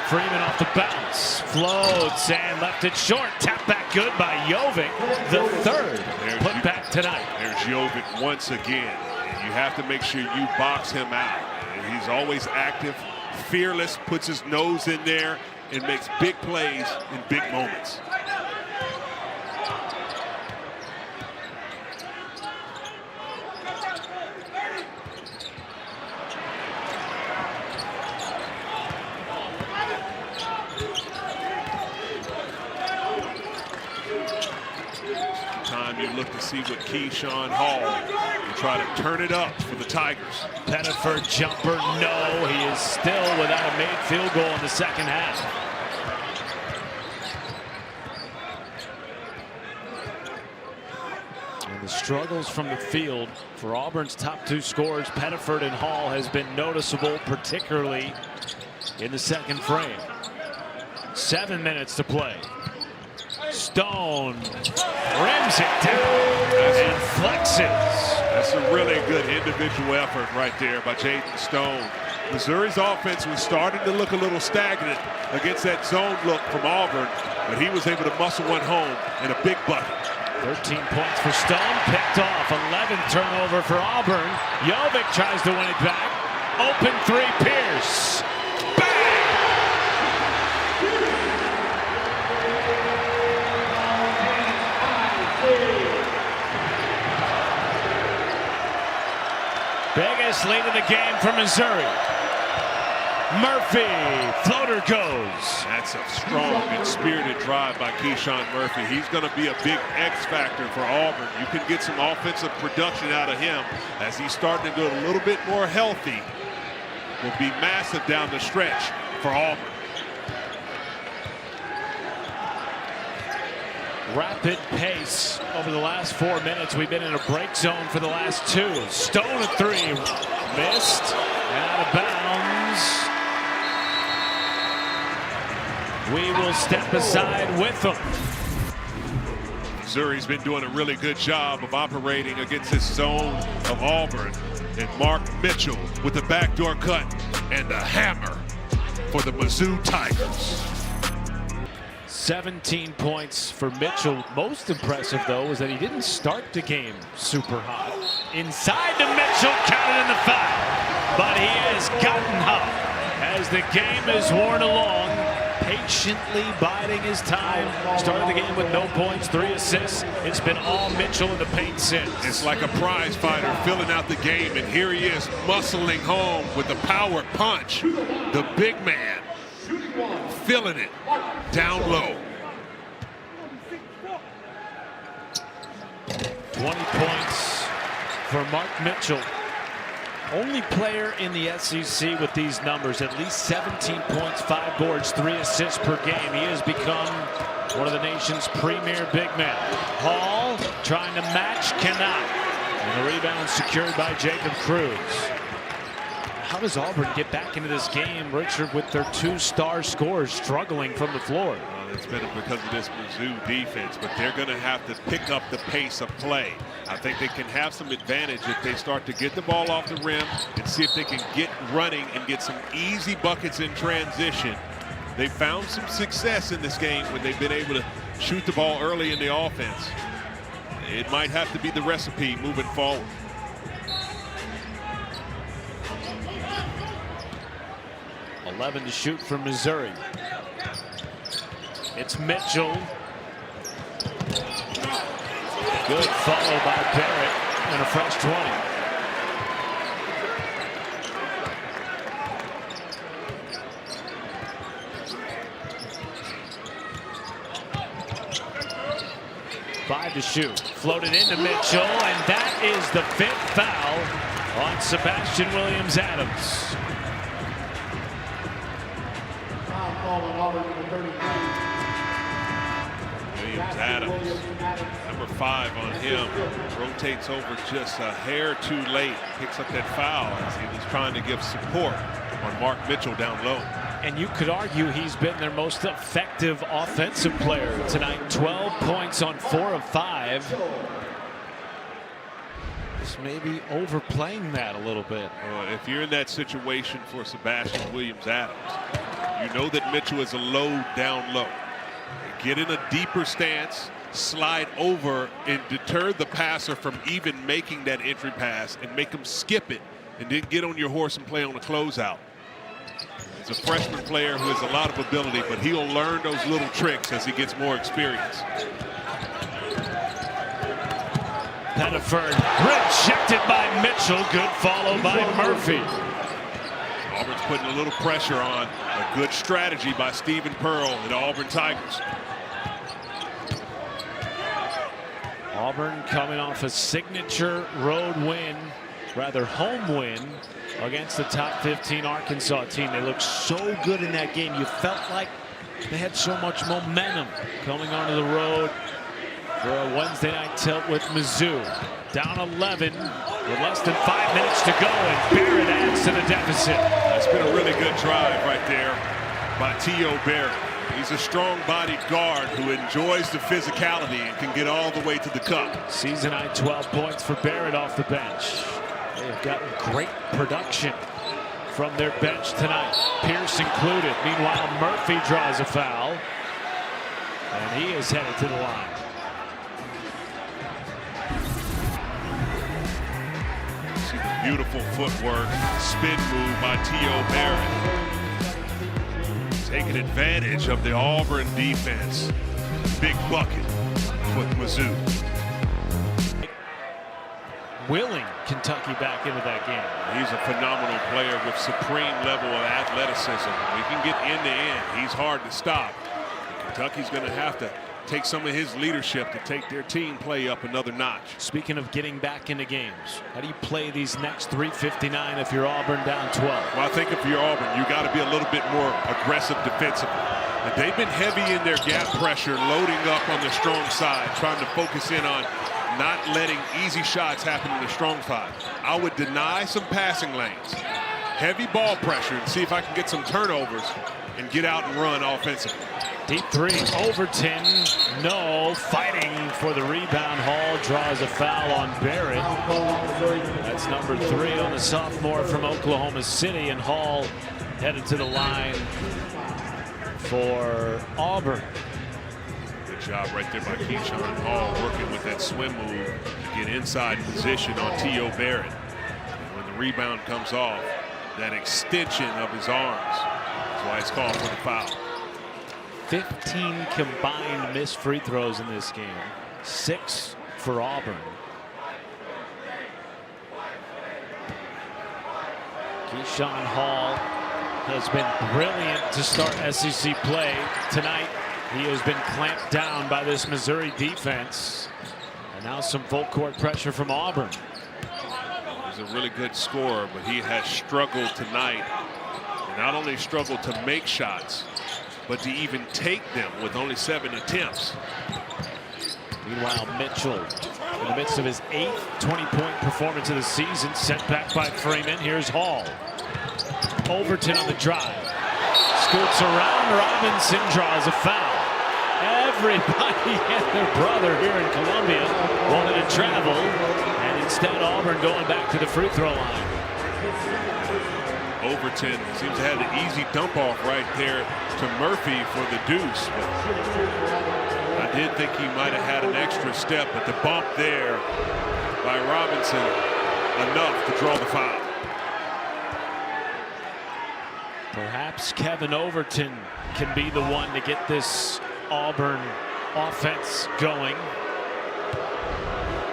Freeman off the bounce. Floats and left it short. Tap back good by Jovic. The 3rd put back tonight. There's Jovic once again. And you have to make sure you box him out. And he's always active, fearless, puts his nose in there, and makes big plays in big moments. time, you look to see what Keyshawn Hall will try to turn it up for the Tigers. Pettiford jumper, no. He is still without a made field goal in the second half. And the struggles from the field for Auburn's top two scorers, Pettiford and Hall, has been noticeable, particularly in the second frame. 7 minutes to play. Stone rims it down and flexes. That's a really good individual effort right there by Jaden Stone. Missouri's offense was starting to look a little stagnant against that zone look from Auburn, but he was able to muscle one home in a big bucket. 13 points for Stone, picked off. 11 turnover for Auburn. Jovic tries to win it back. Open three, Pierce. Biggest lead of the game for Missouri. Murphy, floater goes. That's a strong and spirited drive by Keyshawn Murphy. He's going to be a big X factor for Auburn. You can get some offensive production out of him as he's starting to get a little bit more healthy. Will be massive down the stretch for Auburn. Rapid pace over the last 4 minutes. We've been in a break zone for the last two. Stone a three, missed, out of bounds. We will step aside with them. Missouri's been doing a really good job of operating against this zone of Auburn. And Mark Mitchell with the backdoor cut and the hammer for the Mizzou Tigers. 17 points for Mitchell. Most impressive, though, is that he didn't start the game super hot. Inside to Mitchell, counted in the foul. But he has gotten hot as the game is worn along, patiently biding his time. Started the game with no points, 3 assists. It's been all Mitchell in the paint since. It's like a prize fighter filling out the game, and here he is muscling home with the power punch. The big man feeling it down low. 20 points for Mark Mitchell. Only player in the SEC with these numbers, at least 17 points, 5 boards, 3 assists per game. He has become one of the nation's premier big men. Hall trying to match, cannot. And the rebound secured by Jacob Cruz. How does Auburn get back into this game, Richard, with their 2 star scorers struggling from the floor? It's been because of this Mizzou defense, but they're going to have to pick up the pace of play. I think they can have some advantage if they start to get the ball off the rim and see if they can get running and get some easy buckets in transition. They found some success in this game when they've been able to shoot the ball early in the offense. It might have to be the recipe moving forward. .11 to shoot for Missouri. It's Mitchell. Good follow by Barrett and a fresh 20. Five to shoot. Floated into Mitchell, and that is the 5th foul on Sebastian Williams-Adams. Williams-Adams, number 5 on him, rotates over just a hair too late, picks up that foul as he was trying to give support on Mark Mitchell down low. And you could argue he's been their most effective offensive player tonight. 12 points on 4 of 5. Just maybe overplaying that a little bit. If you're in that situation for Sebastian Williams-Adams, you know that Mitchell is a low down low. Get in a deeper stance, slide over, and deter the passer from even making that entry pass and make him skip it and then get on your horse and play on a closeout. He's a freshman player who has a lot of ability, but he'll learn those little tricks as he gets more experience. Pettiford rejected by Mitchell. Good follow by Murphy. Auburn's putting a little pressure on. A good strategy by Stephen Pearl and the Auburn Tigers. Auburn coming off a signature road win, rather home win, against the top 15 Arkansas team. They looked so good in that game. You felt like they had so much momentum coming onto the road for a Wednesday night tilt with Mizzou. Down 11 with less than 5 minutes to go, and Barrett adds to the deficit. That's been a really good drive right there by T.O. Barrett. He's a strong-bodied guard who enjoys the physicality and can get all the way to the cup. Season high 12 points for Barrett off the bench. They have gotten great production from their bench tonight, Pierce included. Meanwhile, Murphy draws a foul, and he is headed to the line. See the beautiful footwork, spin move by T.O. Barrett. Taking advantage of the Auburn defense. Big bucket with Mizzou. Willing Kentucky back into that game. He's a phenomenal player with supreme level of athleticism. He can get end to end. He's hard to stop. Kentucky's going to have to take some of his leadership to take their team play up another notch. Speaking of getting back into games, how do you play these next 3:59 if you're Auburn down 12? Well, I think if you're Auburn, you got to be a little bit more aggressive defensively. But they've been heavy in their gap pressure, loading up on the strong side, trying to focus in on not letting easy shots happen in the strong side. I would deny some passing lanes, heavy ball pressure, and see if I can get some turnovers and get out and run offensively. Deep three, Overton, no, fighting for the rebound. Hall draws a foul on Barrett. That's number 3 on the sophomore from Oklahoma City, and Hall headed to the line for Auburn. Good job right there by Keyshawn Hall, working with that swim move to get inside position on T.O. Barrett. And when the rebound comes off, that extension of his arms. That's why it's called for the foul. 15 combined missed free throws in this game, 6 for Auburn. Keyshawn Hall has been brilliant to start SEC play. Tonight, he has been clamped down by this Missouri defense. And now some full court pressure from Auburn. He's a really good scorer, but he has struggled tonight. And not only struggled to make shots, but to even take them with only 7 attempts. Meanwhile, Mitchell, in the midst of his 8th 20-point performance of the season, sent back by Freeman. Here's Hall. Overton on the drive. Scoots around. Robinson draws a foul. Everybody and their brother here in Columbia wanted to travel, and instead Auburn going back to the free throw line. Overton seems to have the easy dump off right there to Murphy for the deuce. But I did think he might have had an extra step, but the bump there by Robinson enough to draw the foul. Perhaps Kevin Overton can be the one to get this Auburn offense going.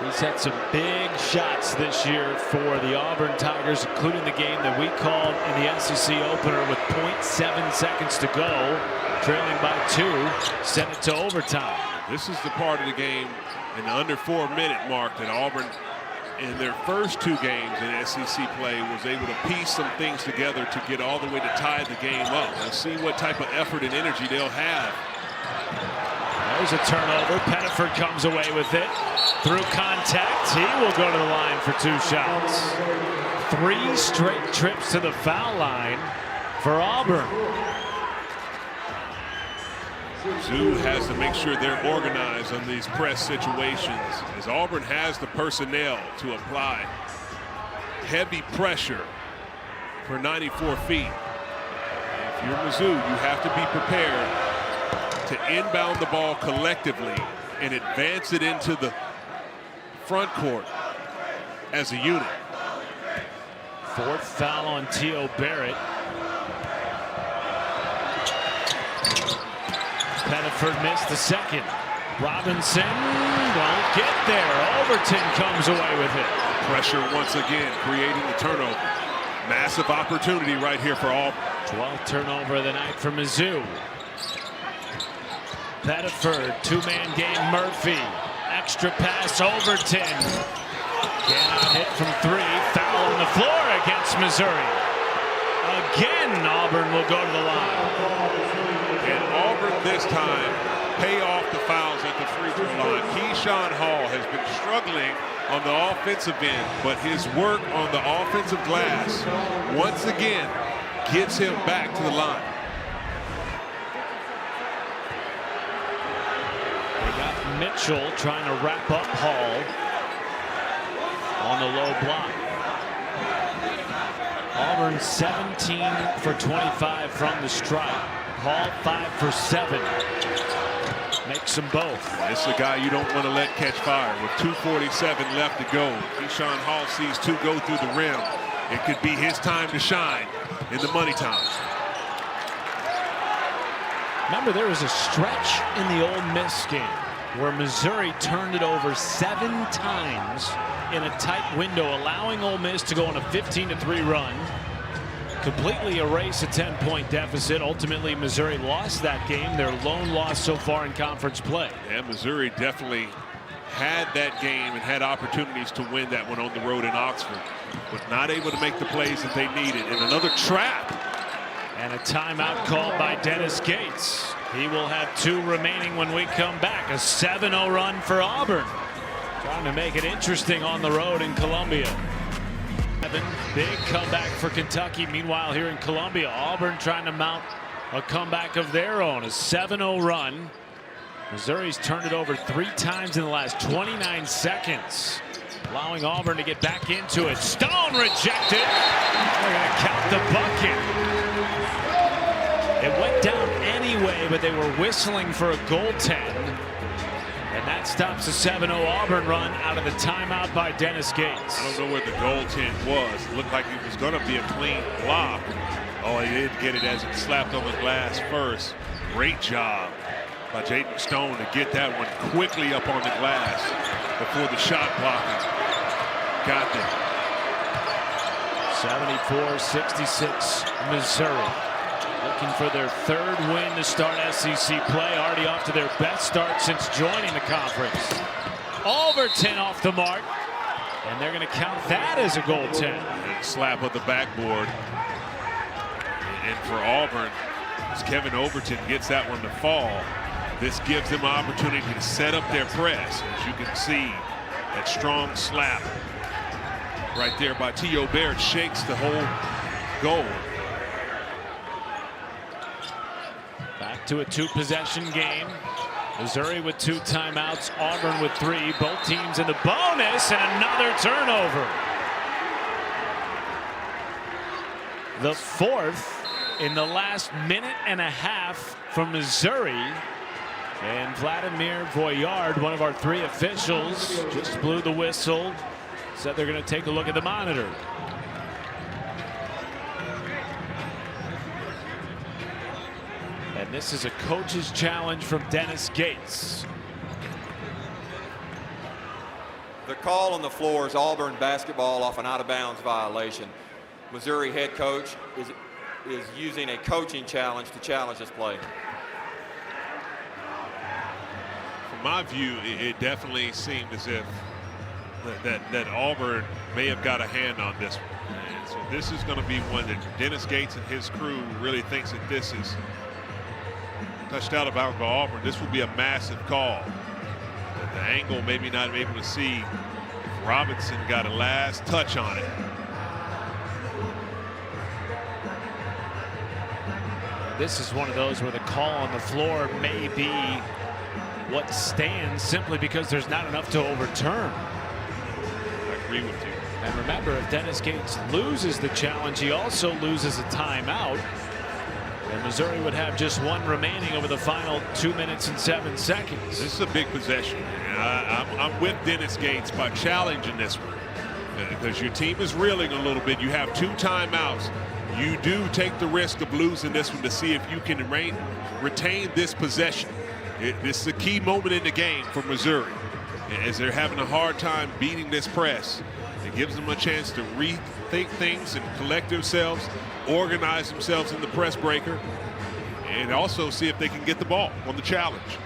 He's had some big shots this year for the Auburn Tigers, including the game that we called in the SEC opener with 0.7 seconds to go, trailing by 2, sent it to overtime. This is the part of the game in the under 4-minute mark that Auburn, in their first 2 games in SEC play, was able to piece some things together to get all the way to tie the game up. We'll see what type of effort and energy they'll have. There's a turnover. Pettiford comes away with it. Through contact, he will go to the line for 2 shots. 3 straight trips to the foul line for Auburn. Mizzou has to make sure they're organized on these press situations, as Auburn has the personnel to apply heavy pressure for 94 feet. If you're Mizzou, you have to be prepared to inbound the ball collectively and advance it into the front court as a unit. 4th foul on T.O. Barrett. Pettiford missed the 2nd. Robinson won't get there. Overton comes away with it. Pressure once again, creating the turnover. Massive opportunity right here for Auburn. 12th turnover of the night for Mizzou. Pettiford, 2-man game. Murphy extra pass, Overton. Cannot hit from 3. Foul on the floor against Missouri. Again, Auburn will go to the line. And Auburn this time pay off the fouls at the free throw line. Keyshawn Hall has been struggling on the offensive end, but his work on the offensive glass once again gets him back to the line. They got Mitchell trying to wrap up Hall on the low block. Auburn 17 for 25 from the stripe. Hall 5 for 7. Makes them both. This is a guy you don't want to let catch fire. With 2:47 left to go, Keyshawn Hall sees 2 go through the rim. It could be his time to shine in the money time. Remember, there was a stretch in the Ole Miss game where Missouri turned it over 7 times in a tight window, allowing Ole Miss to go on a 15-3 run, completely erase a 10-point deficit. Ultimately, Missouri lost that game, their lone loss so far in conference play. Yeah, Missouri definitely had that game and had opportunities to win that one on the road in Oxford, but not able to make the plays that they needed. And another trap. And a timeout called by Dennis Gates. He will have 2 remaining when we come back. A 7-0 run for Auburn. Trying to make it interesting on the road in Columbia. Big comeback for Kentucky. Meanwhile, here in Columbia, Auburn trying to mount a comeback of their own. A 7-0 run. Missouri's turned it over 3 times in the last 29 seconds, allowing Auburn to get back into it. Stone rejected. They're going to count the bucket. It went down anyway, but they were whistling for a goaltend. And that stops the 7-0 Auburn run out of the timeout by Dennis Gates. I don't know where the goaltend was. It looked like it was going to be a clean block. Oh, he did get it as it slapped on the glass first. Great job by Jaden Stone to get that one quickly up on the glass before the shot blocking got there. 74-66 Missouri. Looking for their 3rd win to start SEC play. Already off to their best start since joining the conference. Overton off the mark. And they're going to count that as a goaltend. And slap of the backboard. And for Auburn, as Kevin Overton gets that one to fall, this gives them an opportunity to set up their press. As you can see, that strong slap right there by T.O. Baird shakes the whole goal. Back to a 2-possession game. Missouri with 2 timeouts, Auburn with 3. Both teams in the bonus, and another turnover. The 4th in the last minute and a half from Missouri. And Vladimir Voyard, one of our 3 officials, just blew the whistle. Said they're going to take a look at the monitor. And this is a coach's challenge from Dennis Gates. The call on the floor is Auburn basketball off an out-of-bounds violation. Missouri head coach is using a coaching challenge to challenge this play. From my view, it definitely seemed as if that Auburn may have got a hand on this one. And so this is going to be one that Dennis Gates and his crew really thinks that this is touched out of bounds by Auburn. This will be a massive call. The angle maybe not able to see if Robinson got a last touch on it. This is one of those where the call on the floor may be what stands, simply because there's not enough to overturn. I agree with you. And remember, if Dennis Gates loses the challenge, he also loses a timeout. And Missouri would have just 1 remaining over the final 2 minutes and 7 seconds. This is a big possession. I'm with Dennis Gates by challenging this one, because your team is reeling a little bit. You have 2 timeouts. You do take the risk of losing this one to see if you can retain this possession. This is a key moment in the game for Missouri, as they're having a hard time beating this press. It gives them a chance to rethink things and collect themselves, organize themselves in the press breaker, and also see if they can get the ball on the challenge.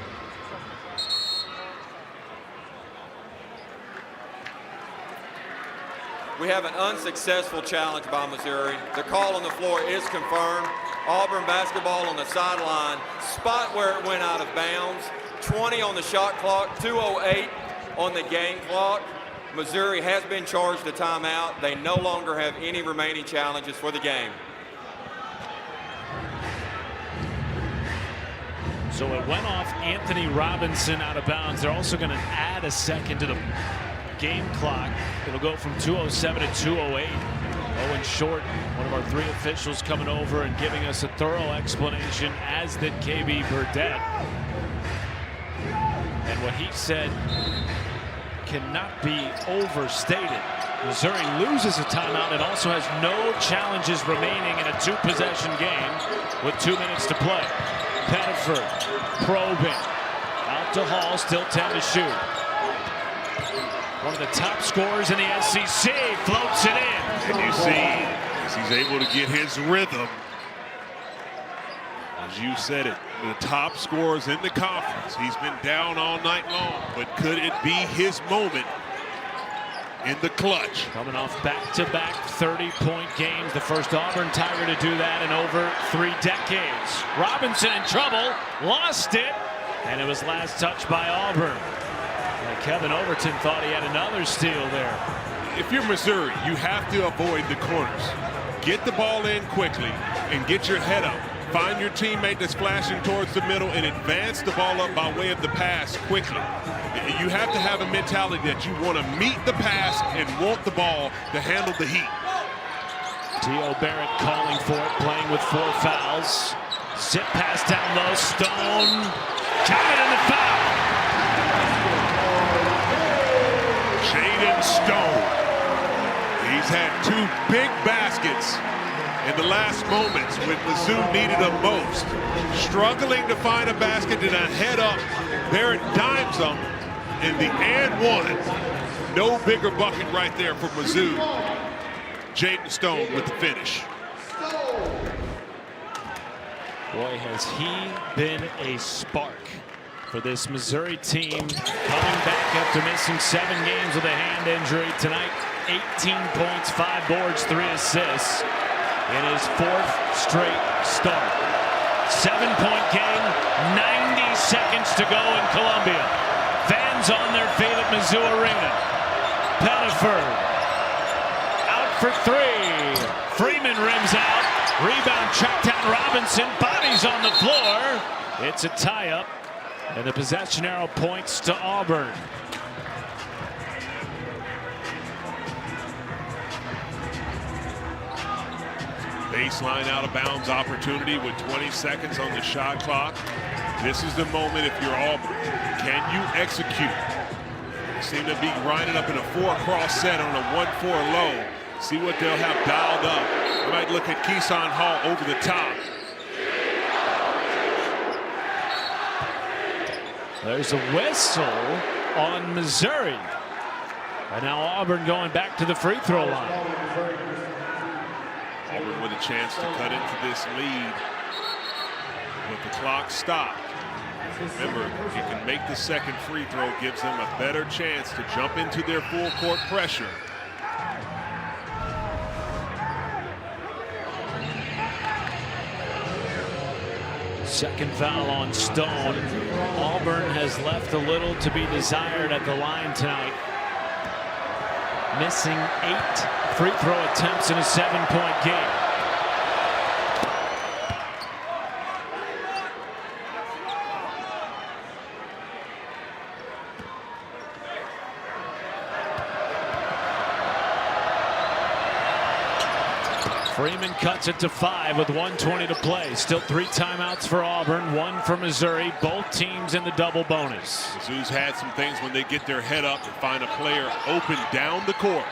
We have an unsuccessful challenge by Missouri. The call on the floor is confirmed. Auburn basketball on the sideline, spot where it went out of bounds. 20 on the shot clock, 2:08 on the game clock. Missouri has been charged a timeout. They no longer have any remaining challenges for the game. So it went off Anthony Robinson out of bounds. They're also going to add a second to the game clock. It'll go from 2:07 to 2:08. Owen Short, one of our 3 officials, coming over and giving us a thorough explanation, as did KB Burdett. And what he said cannot be overstated. Missouri loses a timeout and also has no challenges remaining in a 2-possession game with 2 minutes to play. Pettiford probing. Out to Hall, still 10 to shoot. One of the top scorers in the SEC floats it in. And you see, as he's able to get his rhythm, as you said it, the top scorers in the conference. He's been down all night long, but could it be his moment in the clutch? Coming off back-to-back 30-point games, the first Auburn Tiger to do that in over 3 decades. Robinson in trouble, lost it, and it was last touched by Auburn. And Kevin Overton thought he had another steal there. If you're Missouri, you have to avoid the corners. Get the ball in quickly and get your head up. Find your teammate that's flashing towards the middle and advance the ball up by way of the pass quickly. You have to have a mentality that you want to meet the pass and want the ball to handle the heat. T.O. Barrett calling for it, playing with 4 fouls. Zip pass down low, Stone. Counted in the foul. Jaden Stone. He's had 2 big baskets in the last moments when Mizzou needed them most. Struggling to find a basket and a head up. Barrett dimes them in the and one. No bigger bucket right there for Mizzou. Jaden Stone with the finish. Boy, has he been a spark for this Missouri team, coming back after missing 7 games with a hand injury tonight. 18 points, 5 boards, 3 assists in his 4th straight start. 7-point game, 90 seconds to go in Columbia. Fans on their feet at Mizzou Arena. Pettiford out for 3. Freeman rims out. Rebound tracked down Robinson. Bodies on the floor. It's a tie-up. And the possession arrow points to Auburn. Baseline out of bounds opportunity with 20 seconds on the shot clock. This is the moment if you're Auburn. Can you execute? They seem to be grinding up in a 4-cross set on a 1-4 low. See what they'll have dialed up. They might look at Keeson Hall over the top. There's a whistle on Missouri. And now Auburn going back to the free throw line. Auburn with a chance to cut into this lead. But the clock stopped. Remember, if you can make the second free throw, gives them a better chance to jump into their full court pressure. Second foul on Stone. Auburn has left a little to be desired at the line tonight. Missing 8 free throw attempts in a 7-point game. Freeman cuts it to 5 with 1:20 to play. Still 3 timeouts for Auburn, 1 for Missouri. Both teams in the double bonus. Mizzou's had some things when they get their head up and find a player open down the court.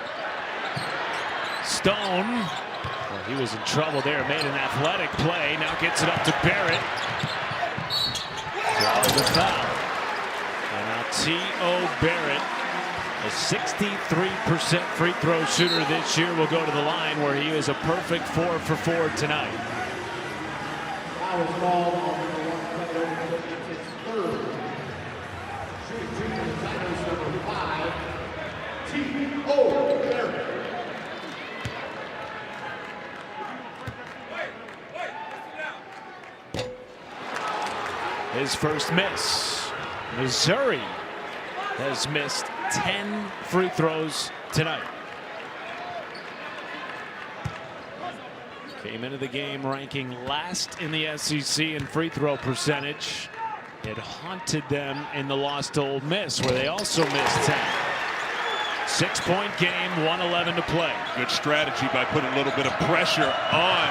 Stone, well, he was in trouble there, made an athletic play, now gets it up to Barrett. Draws a foul. And now T.O. Barrett, a 63% free throw shooter this year, will go to the line where he is a perfect 4 for 4 tonight. his first miss. Missouri has missed 10 free throws tonight. Came into the game ranking last in the SEC in free throw percentage. It haunted them in the loss to Ole Miss, where they also missed 10. 6-point game, 1:11 to play. Good strategy by putting a little bit of pressure on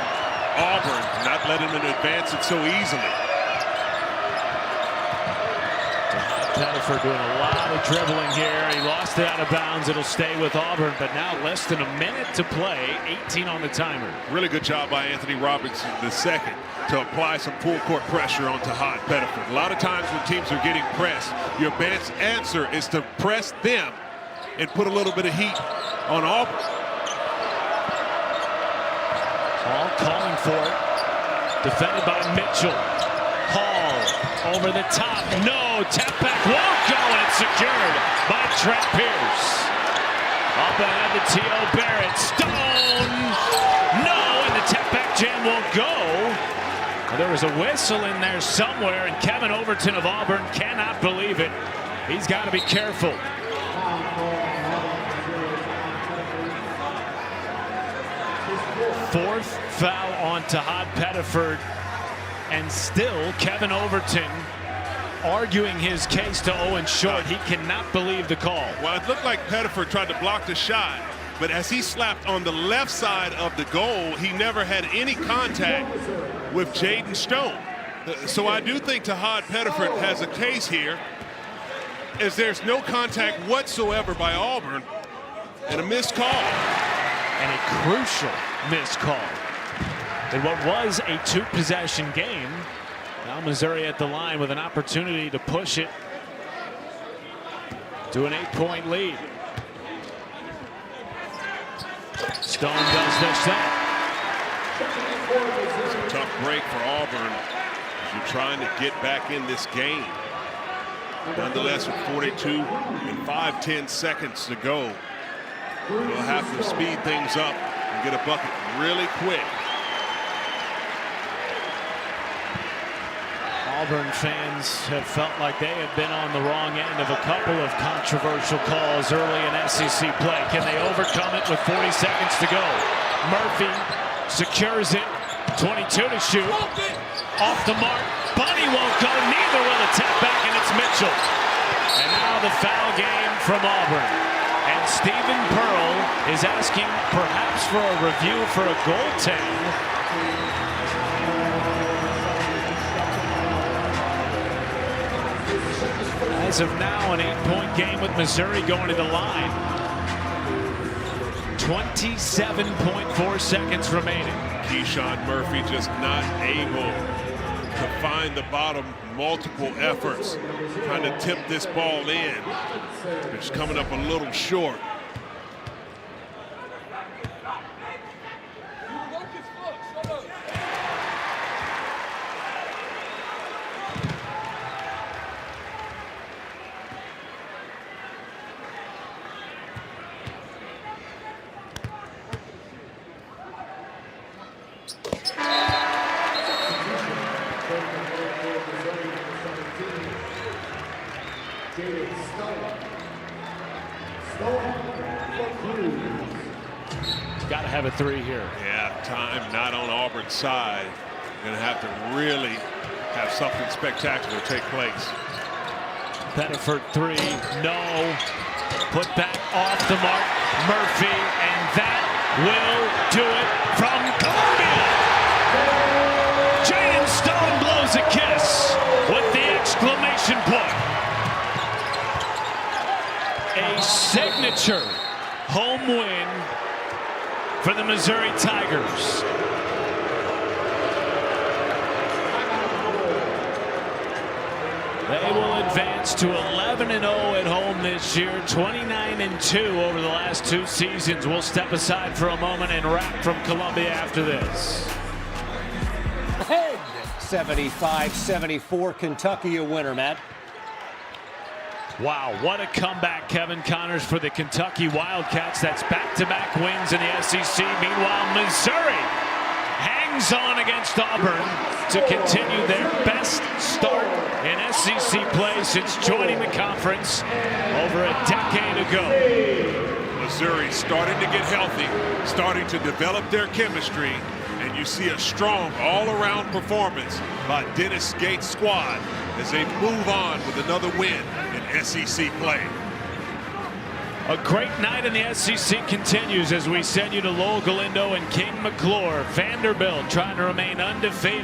Auburn, not letting them advance it so easily. Pettiford doing a lot of dribbling here. He lost it out of bounds. It'll stay with Auburn, but now less than a minute to play. 18 on the timer. Really good job by Anthony Robinson II to apply some full court pressure onto Hot Pettiford. A lot of times when teams are getting pressed, your best answer is to press them and put a little bit of heat on Auburn. Hall calling for it. Defended by Mitchell. Hall over the top. No, tap back won't go, and it's secured by Trent Pierce. Up ahead to T.O. Barrett. Stone! No, and the tap back jam won't go. Well, there was a whistle in there somewhere, and Kevin Overton of Auburn cannot believe it. He's got to be careful. Fourth foul on Tahad Pettiford, and still Kevin Overton arguing his case to Owen Short. He cannot believe the call. Well, it looked like Pettiford tried to block the shot, but as he slapped on the left side of the goal, he never had any contact with Jaden Stone. So I do think Tahad Pettiford has a case here, as there's no contact whatsoever by Auburn, and a missed call. And a crucial missed call in what was a 2-possession game. Now Missouri at the line with an opportunity to push it to an 8-point lead. Stone does this thing. It's a tough break for Auburn as you're trying to get back in this game. Nonetheless, with 42 and 5/10 seconds to go, we'll have to speed things up and get a bucket really quick. Auburn fans have felt like they have been on the wrong end of a couple of controversial calls early in SEC play. Can they overcome it with 40 seconds to go? Murphy secures it. 22 to shoot. Off the mark. Bunny won't go. Neither will the tap back, and it's Mitchell. And now the foul game from Auburn. And Stephen Pearl is asking perhaps for a review for a goaltend. As of now, an 8-point game with Missouri going to the line. 27.4 seconds remaining. Keyshawn Murphy just not able to find the bottom. Multiple efforts trying to tip this ball in. It's coming up a little short. Got to have a 3 here. Yeah, time not on Auburn's side. Going to have to really have something spectacular take place. Pettiford 3, no. Put back off the mark. Murphy, and that will do it from Columbia. Jaden Stone blows a kiss with the exclamation point. A signature home win for the Missouri Tigers. They will advance to 11-0 at home this year, 29-2 over the last 2 seasons. We'll step aside for a moment and wrap from Columbia after this. 75-74, Kentucky a winner, Matt. Wow, what a comeback, Kevin Connors, for the Kentucky Wildcats. That's back-to-back wins in the SEC. Meanwhile, Missouri hangs on against Auburn to continue their best start in SEC play since joining the conference over a decade ago. Missouri starting to get healthy, starting to develop their chemistry, and you see a strong all-around performance by Dennis Gates' squad as they move on with another win in SEC play. A great night in the SEC continues as we send you to Lowell Galindo and King McClure. Vanderbilt trying to remain undefeated.